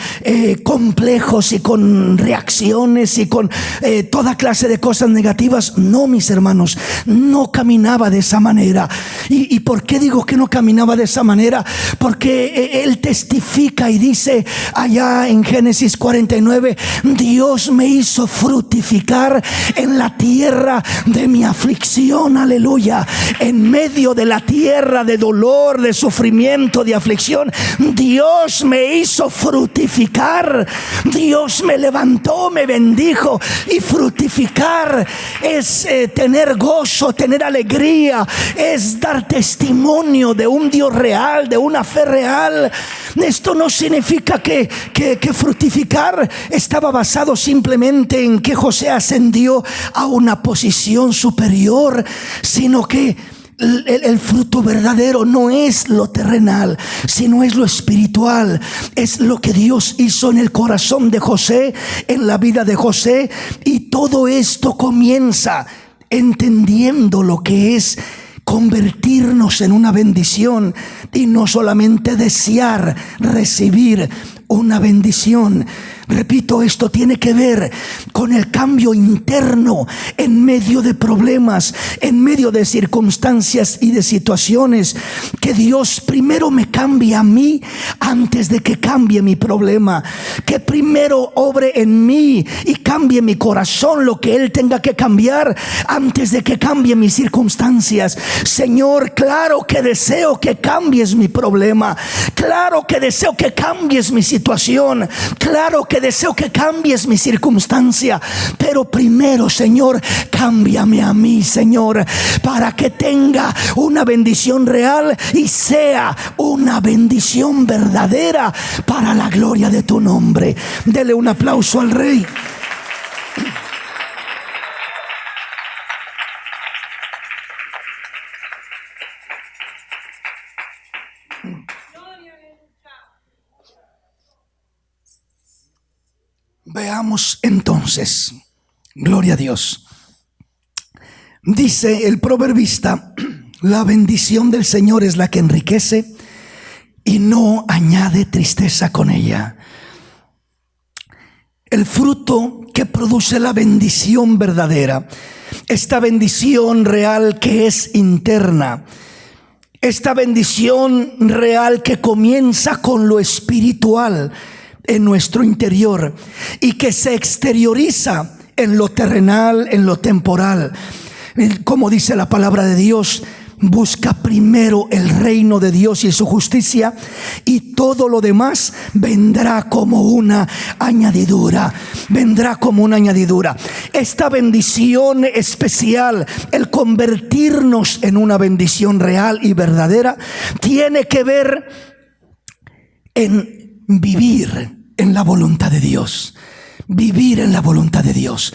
complejos y con reacciones y con toda clase de cosas negativas? No, mis hermanos, no caminaba de esa manera. ¿Y por qué digo que no caminaba de esa manera? Porque él testifica y dice allá en Génesis 49: Dios me hizo fructificar en la tierra de mi aflicción. Aleluya. En medio de la tierra de dolor, de sufrimiento, de aflicción, Dios me hizo fructificar. Dios me levantó, me bendijo. Y fructificar es tener gozo, tener alegría, es dar testimonio de un Dios real, de una fe real. Esto no significa que fructificar estaba basado simplemente en que José ascendió a una posición superior, sino que el fruto verdadero no es lo terrenal, sino es lo espiritual. Es lo que Dios hizo en el corazón de José, en la vida de José. Y todo esto comienza entendiendo lo que es convertirnos en una bendición y no solamente desear recibir una bendición. Repito, esto tiene que ver con el cambio interno en medio de problemas, en medio de circunstancias y de situaciones. Que Dios primero me cambie a mí antes de que cambie mi problema. Que primero obre en mí y cambie mi corazón lo que Él tenga que cambiar antes de que cambie mis circunstancias. Señor, claro que deseo que cambies mi problema. Claro que deseo que cambies mi situación. Claro que deseo que cambies mi circunstancia, pero primero, Señor, cámbiame a mí, Señor, para que tenga una bendición real y sea una bendición verdadera para la gloria de tu nombre. Dele un aplauso al Rey. Veamos entonces, gloria a Dios. Dice el proverbista: la bendición del Señor es la que enriquece y no añade tristeza con ella. El fruto que produce la bendición verdadera, esta bendición real que es interna, esta bendición real que comienza con lo espiritual en nuestro interior y que se exterioriza en lo terrenal, en lo temporal. Como dice la palabra de Dios: busca primero el reino de Dios y su justicia, y todo lo demás vendrá como una añadidura. Vendrá como una añadidura. Esta bendición especial, el convertirnos en una bendición real y verdadera, tiene que ver en vivir en la voluntad de Dios. Vivir en la voluntad de Dios.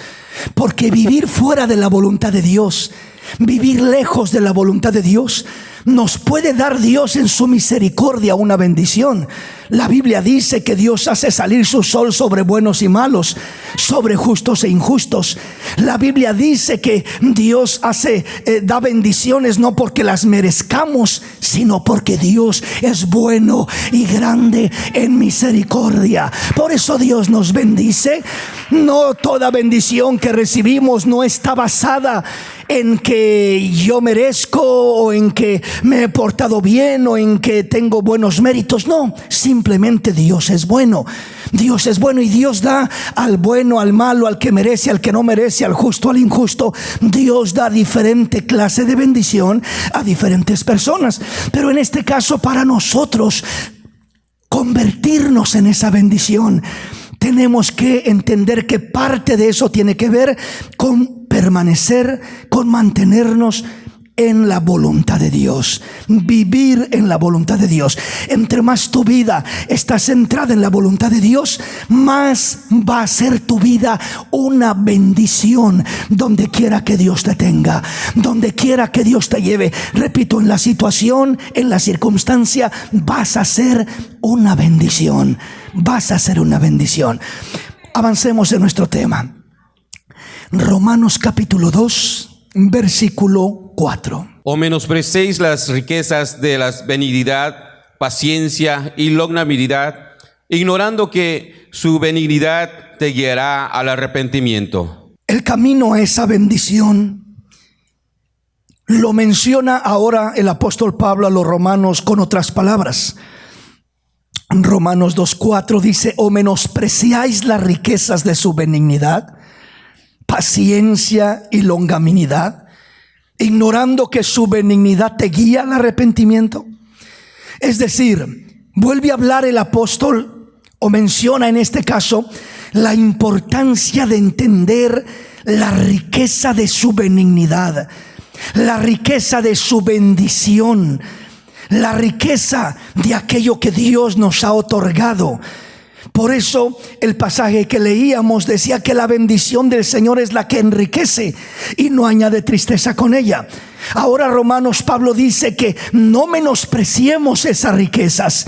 Porque vivir fuera de la voluntad de Dios, vivir lejos de la voluntad de Dios, nos puede dar Dios en su misericordia una bendición. La Biblia dice que Dios hace salir su sol sobre buenos y malos, sobre justos e injustos. La Biblia dice que Dios da bendiciones no porque las merezcamos, sino porque Dios es bueno y grande en misericordia. Por eso Dios nos bendice. No toda bendición que recibimos no está basada en que yo merezco, o en que me he portado bien, o en que tengo buenos méritos. No, simplemente Dios es bueno. Dios es bueno, y Dios da al bueno, al malo, al que merece, al que no merece, al justo, al injusto. Dios da diferente clase de bendición a diferentes personas. Pero en este caso, para nosotros, convertirnos en esa bendición, tenemos que entender que parte de eso tiene que ver con permanecer, con mantenernos en la voluntad de Dios, vivir en la voluntad de Dios. Entre más tu vida está centrada en la voluntad de Dios, más va a ser tu vida una bendición donde quiera que Dios te tenga, donde quiera que Dios te lleve. Repito, en la situación, en la circunstancia, vas a ser una bendición. Vas a ser una bendición. Avancemos en nuestro tema. Romanos capítulo 2, versículo 4. O menospreciéis las riquezas de la benignidad, paciencia y longanimidad, ignorando que su benignidad te guiará al arrepentimiento. El camino a esa bendición lo menciona ahora el apóstol Pablo a los romanos con otras palabras. Romanos 2:4 dice: o menospreciáis las riquezas de su benignidad, paciencia y longanimidad, ignorando que su benignidad te guía al arrepentimiento. Es decir, vuelve a hablar el apóstol, o menciona en este caso, la importancia de entender la riqueza de su benignidad, la riqueza de su bendición, la riqueza de aquello que Dios nos ha otorgado. Por eso el pasaje que leíamos decía que la bendición del Señor es la que enriquece y no añade tristeza con ella. Ahora Romanos, Pablo dice que no menospreciemos esas riquezas,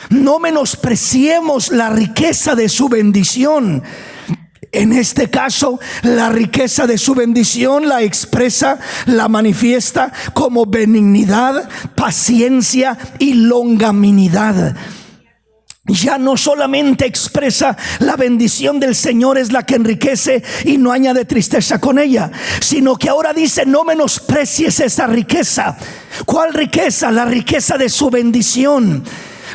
no menospreciemos la riqueza de su bendición. En este caso, la riqueza de su bendición la expresa, la manifiesta como benignidad, paciencia y longanimidad. Ya no solamente expresa la bendición del Señor es la que enriquece y no añade tristeza con ella, sino que ahora dice: no menosprecies esa riqueza. ¿Cuál riqueza? La riqueza de su bendición,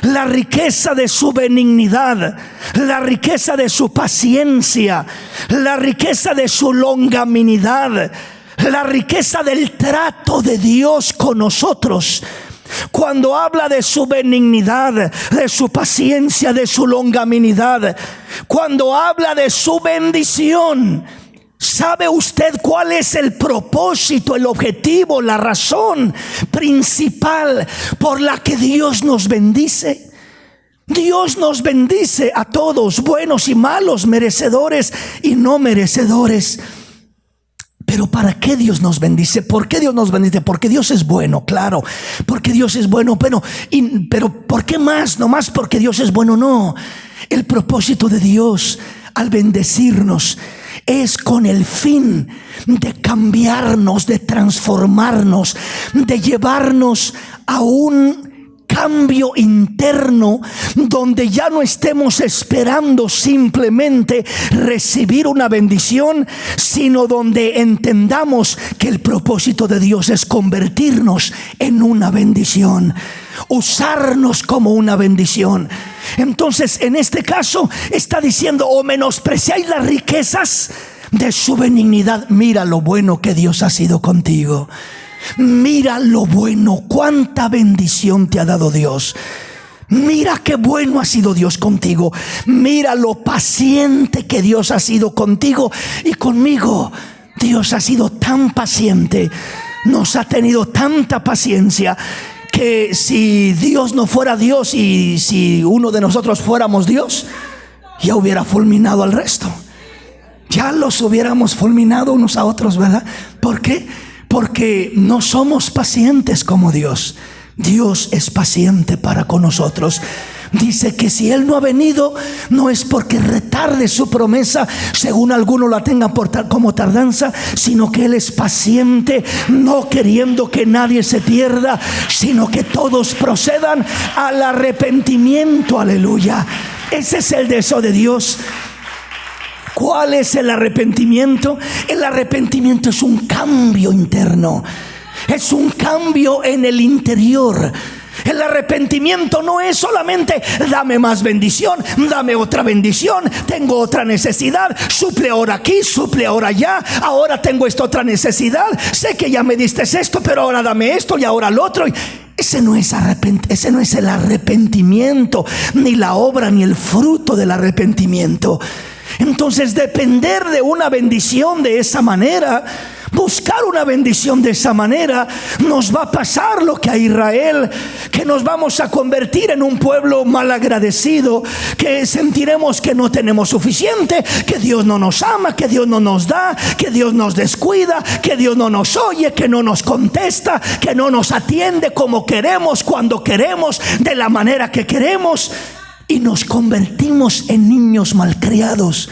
la riqueza de su benignidad, la riqueza de su paciencia, la riqueza de su longanimidad, la riqueza del trato de Dios con nosotros. Cuando habla de su benignidad, de su paciencia, de su longanimidad, cuando habla de su bendición, ¿sabe usted cuál es el propósito, el objetivo, la razón principal por la que Dios nos bendice? Dios nos bendice a todos, buenos y malos, merecedores y no merecedores. Pero ¿para qué Dios nos bendice? ¿Por qué Dios nos bendice? Porque Dios es bueno, claro. Porque Dios es bueno, pero ¿por qué más? No más porque Dios es bueno, no. El propósito de Dios al bendecirnos es con el fin de cambiarnos, de transformarnos, de llevarnos a un cambio interno donde ya no estemos esperando simplemente recibir una bendición, sino donde entendamos que el propósito de Dios es convertirnos en una bendición, usarnos como una bendición. Entonces, en este caso está diciendo: o menospreciáis las riquezas de su benignidad. Mira lo bueno que Dios ha sido contigo. Mira lo bueno, cuánta bendición te ha dado Dios. Mira qué bueno ha sido Dios contigo. Mira lo paciente que Dios ha sido contigo y conmigo. Dios ha sido tan paciente, nos ha tenido tanta paciencia, que si Dios no fuera Dios y si uno de nosotros fuéramos Dios, ya hubiera fulminado al resto. Ya los hubiéramos fulminado unos a otros, ¿verdad? ¿Por qué? Porque no somos pacientes como Dios. Dios es paciente para con nosotros. Dice que si Él no ha venido, no es porque retarde su promesa, según algunos la tengan como tardanza, sino que Él es paciente, no queriendo que nadie se pierda, sino que todos procedan al arrepentimiento. Aleluya. Ese es el deseo de Dios. ¿Cuál es el arrepentimiento? El arrepentimiento es un cambio interno, es un cambio en el interior. El arrepentimiento no es solamente dame más bendición, dame otra bendición, tengo otra necesidad, suple ahora aquí, suple ahora allá, ahora tengo esta otra necesidad, sé que ya me diste esto, pero ahora dame esto y ahora lo otro. ese no es el arrepentimiento, ni la obra, ni el fruto del arrepentimiento. Entonces, depender de una bendición de esa manera, buscar una bendición de esa manera, nos va a pasar lo que a Israel, que nos vamos a convertir en un pueblo malagradecido, que sentiremos que no tenemos suficiente, que Dios no nos ama, que Dios no nos da, que Dios nos descuida, que Dios no nos oye, que no nos contesta, que no nos atiende como queremos, cuando queremos, de la manera que queremos. Y nos convertimos en niños malcriados,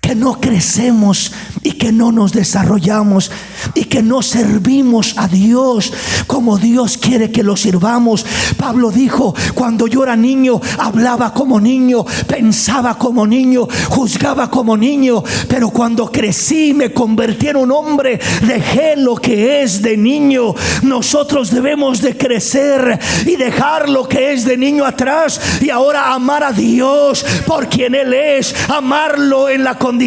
que no crecemos y que no nos desarrollamos y que no servimos a Dios como Dios quiere que lo sirvamos. Pablo dijo: cuando yo era niño, hablaba como niño, pensaba como niño, juzgaba como niño, pero cuando crecí, me convertí en un hombre, dejé lo que es de niño. Nosotros debemos de crecer y dejar lo que es de niño atrás, y ahora amar a Dios por quien Él es, amarlo en la condición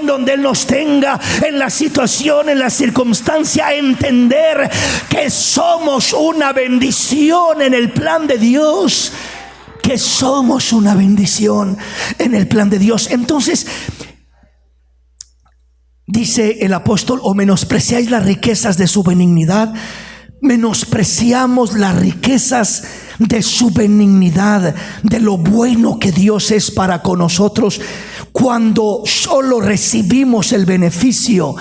donde Él nos tenga, en la situación, en la circunstancia, entender que somos una bendición en el plan de Dios, que somos una bendición en el plan de Dios. Entonces dice el apóstol: o menospreciáis las riquezas de su benignidad. Menospreciamos las riquezas de su benignidad, de lo bueno que Dios es para con nosotros, cuando solo recibimos el beneficio,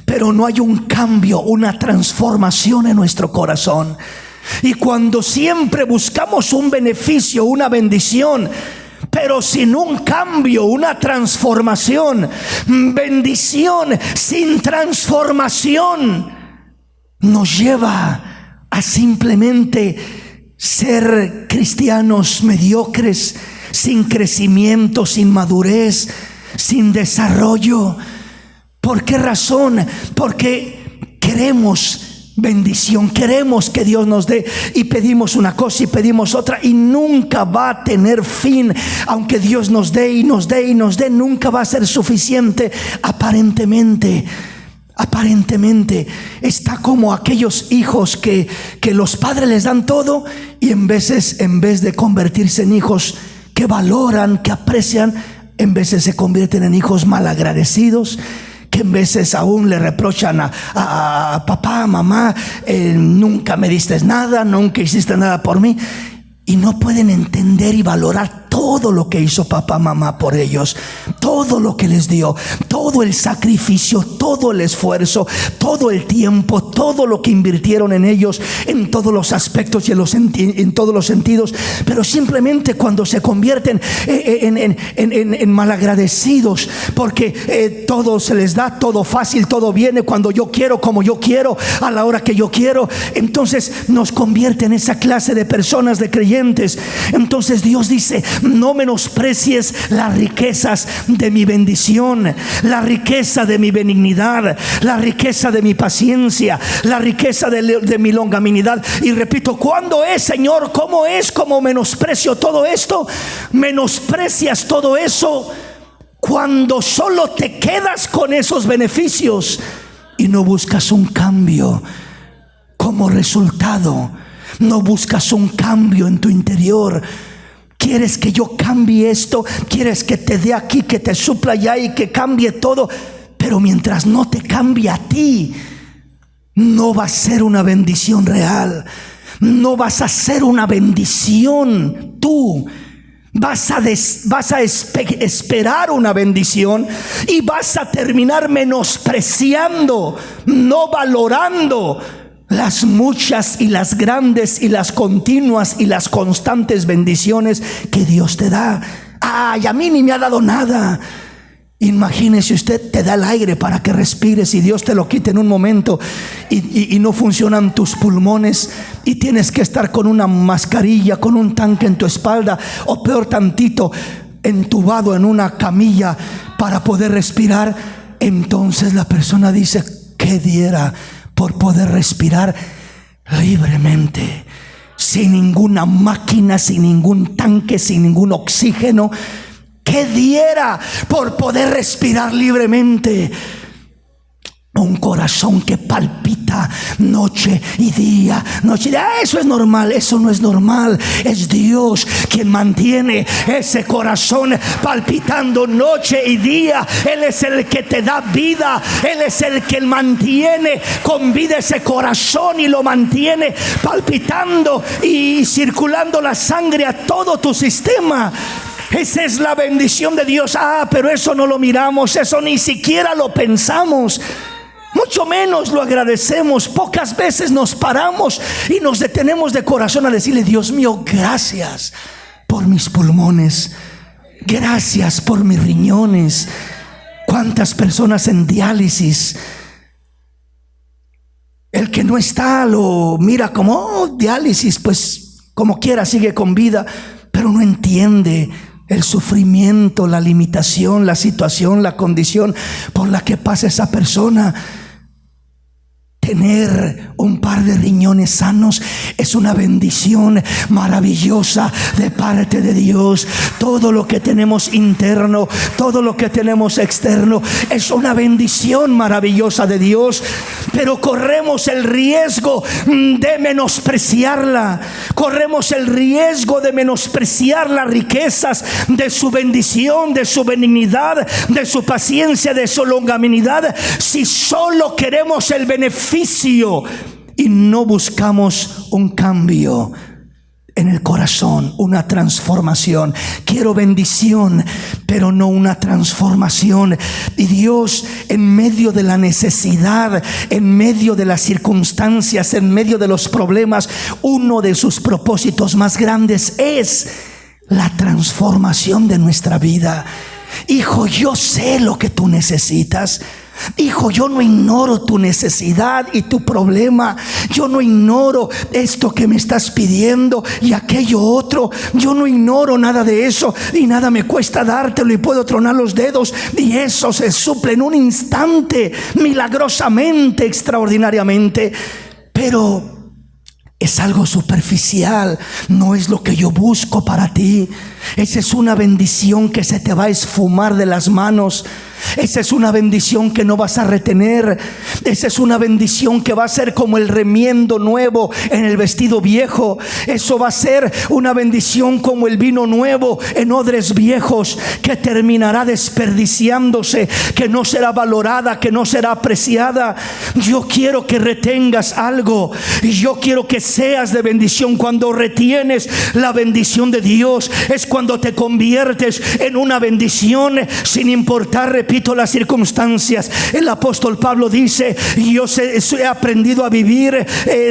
pero no hay un cambio, una transformación en nuestro corazón. Y cuando siempre buscamos un beneficio, una bendición, pero sin un cambio, una transformación, bendición sin transformación, nos lleva a simplemente ser cristianos mediocres, sin crecimiento, sin madurez, sin desarrollo. ¿Por qué razón? Porque queremos bendición, queremos que Dios nos dé, y pedimos una cosa y pedimos otra, y nunca va a tener fin. Aunque Dios nos dé y nos dé y nos dé, nunca va a ser suficiente. Aparentemente está como aquellos hijos que los padres les dan todo, y en vez de convertirse en hijos que valoran, que aprecian, en veces se convierten en hijos malagradecidos, que en veces aún le reprochan a papá, mamá: nunca me diste nada, nunca hiciste nada por mí. Y no pueden entender y valorar todo lo que hizo papá, mamá por ellos, todo lo que les dio, todo el sacrificio, todo el esfuerzo, todo el tiempo, todo lo que invirtieron en ellos, en todos los aspectos y en todos los sentidos. Pero simplemente cuando se convierten en malagradecidos, porque todo se les da, todo fácil, todo viene cuando yo quiero, como yo quiero, a la hora que yo quiero, entonces nos convierte en esa clase de personas, de creyentes. Entonces Dios dice: no menosprecies las riquezas de mi bendición, la riqueza de mi benignidad, la riqueza de mi paciencia, la riqueza de mi longanimidad. Y repito: ¿cuándo es, Señor? ¿Cómo es? ¿Cómo menosprecio todo esto? Menosprecias todo eso cuando solo te quedas con esos beneficios y no buscas un cambio como resultado. No buscas un cambio en tu interior. ¿Quieres que yo cambie esto? ¿Quieres que te dé aquí, que te supla allá y que cambie todo? Pero mientras no te cambie a ti, no va a ser una bendición real. No vas a ser una bendición tú. Vas a esperar una bendición y vas a terminar menospreciando, no valorando las muchas y las grandes y las continuas y las constantes bendiciones que Dios te da. Ay, a mí ni me ha dado nada. Imagínese usted, te da el aire para que respires y Dios te lo quite en un momento y no funcionan tus pulmones y tienes que estar con una mascarilla, con un tanque en tu espalda, o peor tantito, entubado en una camilla para poder respirar. Entonces la persona dice: ¿qué diera por poder respirar libremente, sin ninguna máquina, sin ningún tanque, sin ningún oxígeno? ¿Qué diera por poder respirar libremente? un corazón que palpita noche y día, noche y día. Eso es normal. Eso no es normal. Es Dios quien mantiene ese corazón palpitando noche y día. Él es el que te da vida. Él es el que mantiene con vida ese corazón y lo mantiene palpitando y circulando la sangre a todo tu sistema. Esa es la bendición de Dios. Pero eso no lo miramos, eso ni siquiera lo pensamos, mucho menos lo agradecemos. Pocas veces nos paramos y nos detenemos de corazón a decirle: Dios mío, gracias por mis pulmones, gracias por mis riñones. ¿Cuántas personas en diálisis? El que no está lo mira como diálisis, pues como quiera sigue con vida, pero no entiende el sufrimiento, la limitación, la situación, la condición por la que pasa esa persona. Tener un par de riñones sanos es una bendición maravillosa de parte de Dios. Todo lo que tenemos interno, todo lo que tenemos externo, es una bendición maravillosa de Dios. Pero corremos el riesgo de menospreciarla. Corremos el riesgo de menospreciar las riquezas de su bendición, de su benignidad, de su paciencia, de su longanimidad, si solo queremos el beneficio y no buscamos un cambio en el corazón, una transformación. Quiero bendición, pero no una transformación. Y Dios, en medio de la necesidad, en medio de las circunstancias, en medio de los problemas, uno de sus propósitos más grandes es la transformación de nuestra vida. Hijo, yo sé lo que tú necesitas. Hijo, yo no ignoro tu necesidad y tu problema. Yo no ignoro esto que me estás pidiendo y aquello otro. Yo no ignoro nada de eso, y nada me cuesta dártelo, y puedo tronar los dedos y eso se suple en un instante, milagrosamente, extraordinariamente. Pero es algo superficial, no es lo que yo busco para ti. Esa es una bendición que se te va a esfumar de las manos. Esa es una bendición que no vas a retener. Esa es una bendición que va a ser como el remiendo nuevo en el vestido viejo. Eso va a ser una bendición como el vino nuevo en odres viejos, que terminará desperdiciándose, que no será valorada, que no será apreciada. Yo quiero que retengas algo, y yo quiero que seas de bendición. Cuando retienes la bendición de Dios, es cuando te conviertes en una bendición, sin importar, repito, las circunstancias. El apóstol Pablo dice: yo he aprendido a vivir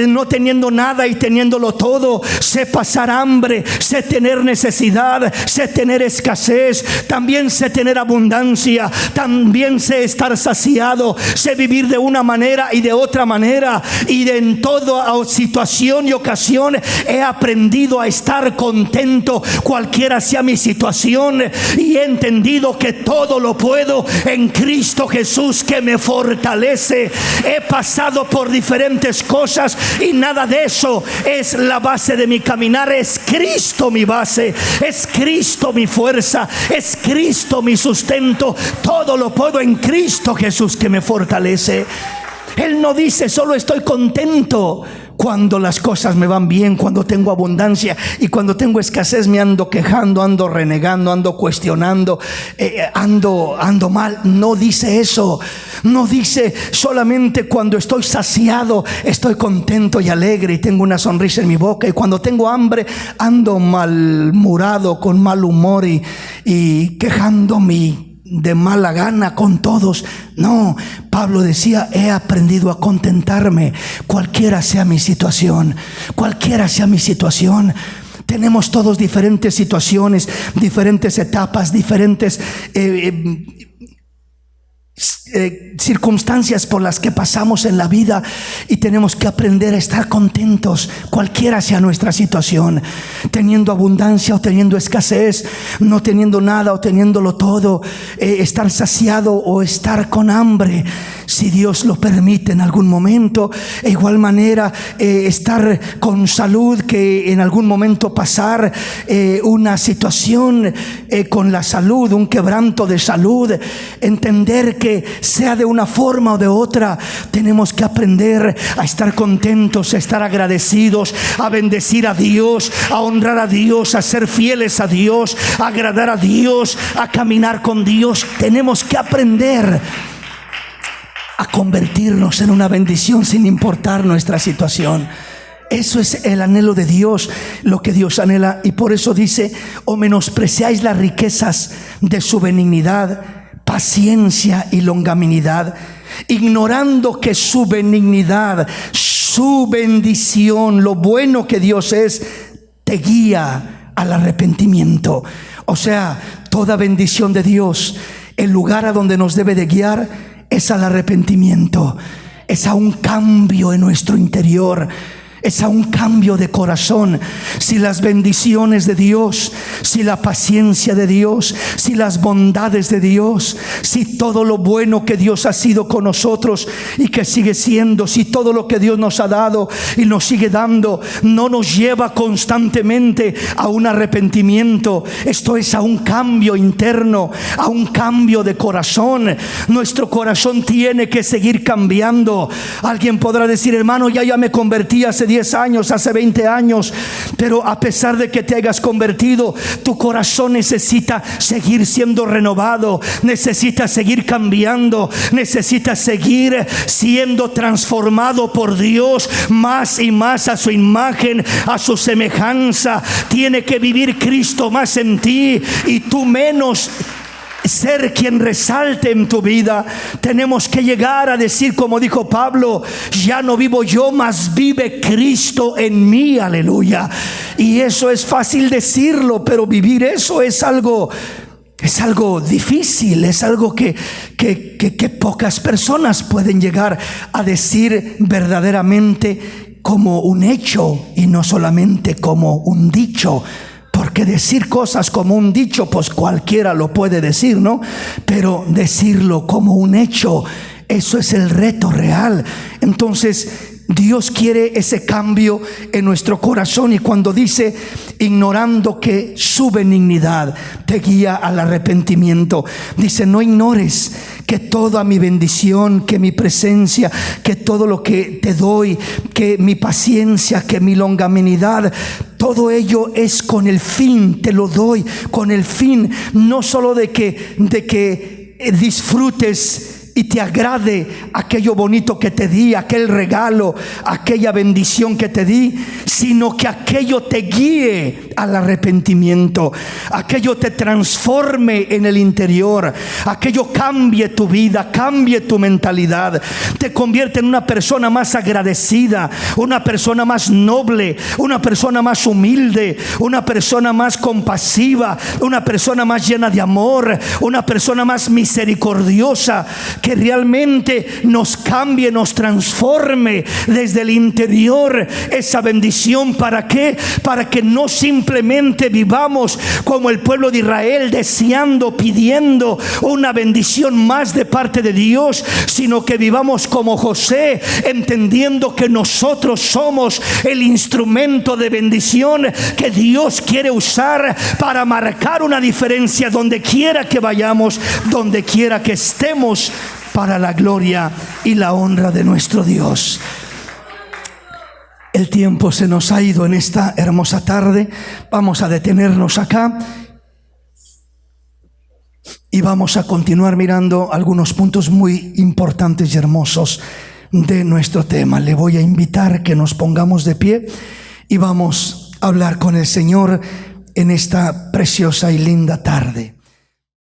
no teniendo nada y teniéndolo todo. Sé pasar hambre, sé tener necesidad, sé tener escasez, también sé tener abundancia, también sé estar saciado, sé vivir de una manera y de otra manera, y en toda situación y ocasión he aprendido a estar contento, cualquiera sea mi situación, y he entendido que todo lo puedo en Cristo Jesús que me fortalece. He pasado por diferentes cosas y nada de eso es la base de mi caminar. Es Cristo mi base, es Cristo mi fuerza, es Cristo mi sustento. Todo lo puedo en Cristo Jesús que me fortalece. Él no dice solo estoy contento cuando las cosas me van bien, cuando tengo abundancia, y cuando tengo escasez me ando quejando, ando renegando, ando cuestionando, ando mal. No dice eso. No dice solamente cuando estoy saciado estoy contento y alegre y tengo una sonrisa en mi boca, y cuando tengo hambre ando malhumorado, con mal humor y quejándome de mala gana con todos. No, Pablo decía: he aprendido a contentarme, cualquiera sea mi situación, cualquiera sea mi situación. Tenemos todos diferentes situaciones, diferentes etapas, diferentes circunstancias por las que pasamos en la vida, y tenemos que aprender a estar contentos, cualquiera sea nuestra situación, teniendo abundancia o teniendo escasez, no teniendo nada o teniéndolo todo, estar saciado o estar con hambre, si Dios lo permite en algún momento. De igual manera, estar con salud, que en algún momento pasar una situación con la salud, un quebranto de salud, entender que sea de una forma o de otra, tenemos que aprender a estar contentos, a estar agradecidos, a bendecir a Dios, a honrar a Dios, a ser fieles a Dios, a agradar a Dios, a caminar con Dios. Tenemos que aprender a convertirnos en una bendición sin importar nuestra situación. Eso es el anhelo de Dios, lo que Dios anhela. Y por eso dice: o menospreciáis las riquezas de su benignidad, paciencia y longanimidad, ignorando que su benignidad, su bendición, lo bueno que Dios es, te guía al arrepentimiento. O sea, toda bendición de Dios, el lugar a donde nos debe de guiar es al arrepentimiento, es a un cambio en nuestro interior, es a un cambio de corazón. Si las bendiciones de Dios, si la paciencia de Dios, si las bondades de Dios, si todo lo bueno que Dios ha sido con nosotros y que sigue siendo, si todo lo que Dios nos ha dado y nos sigue dando no nos lleva constantemente a un arrepentimiento, esto es a un cambio interno, a un cambio de corazón. Nuestro corazón tiene que seguir cambiando. Alguien podrá decir: hermano, ya me convertí hace 10 años, hace 20 años, pero a pesar de que te hayas convertido, tu corazón necesita seguir siendo renovado, necesita seguir cambiando, necesita seguir siendo transformado por Dios más y más a su imagen, a su semejanza. Tiene que vivir Cristo más en ti y tú menos ser quien resalte en tu vida. Tenemos que llegar a decir, como dijo Pablo: ya no vivo yo, mas vive Cristo en mí. Aleluya. Y eso es fácil decirlo, pero vivir eso es algo difícil, es algo que pocas personas pueden llegar a decir verdaderamente como un hecho y no solamente como un dicho. Porque decir cosas como un dicho, pues cualquiera lo puede decir, ¿no? Pero decirlo como un hecho, eso es el reto real. Entonces, Dios quiere ese cambio en nuestro corazón. Y cuando dice: ignorando que su benignidad te guía al arrepentimiento, dice: no ignores que toda mi bendición, que mi presencia, que todo lo que te doy, que mi paciencia, que mi longanimidad, todo ello es con el fin, te lo doy con el fin, no solo de que disfrutes y te agrade aquello bonito que te di, aquel regalo, aquella bendición que te di, sino que aquello te guíe al arrepentimiento, aquello te transforme en el interior, aquello cambie tu vida, cambie tu mentalidad, te convierte en una persona más agradecida, una persona más noble, una persona más humilde, una persona más compasiva, una persona más llena de amor, una persona más misericordiosa, que realmente nos cambie, nos transforme desde el interior esa bendición. ¿Para qué? Para que no simplemente vivamos como el pueblo de Israel, deseando, pidiendo una bendición más de parte de Dios, sino que vivamos como José, entendiendo que nosotros somos el instrumento de bendición que Dios quiere usar para marcar una diferencia donde quiera que vayamos, donde quiera que estemos, para la gloria y la honra de nuestro Dios. El tiempo se nos ha ido en esta hermosa tarde. Vamos a detenernos acá y vamos a continuar mirando algunos puntos muy importantes y hermosos de nuestro tema. Le voy a invitar que nos pongamos de pie y vamos a hablar con el Señor en esta preciosa y linda tarde.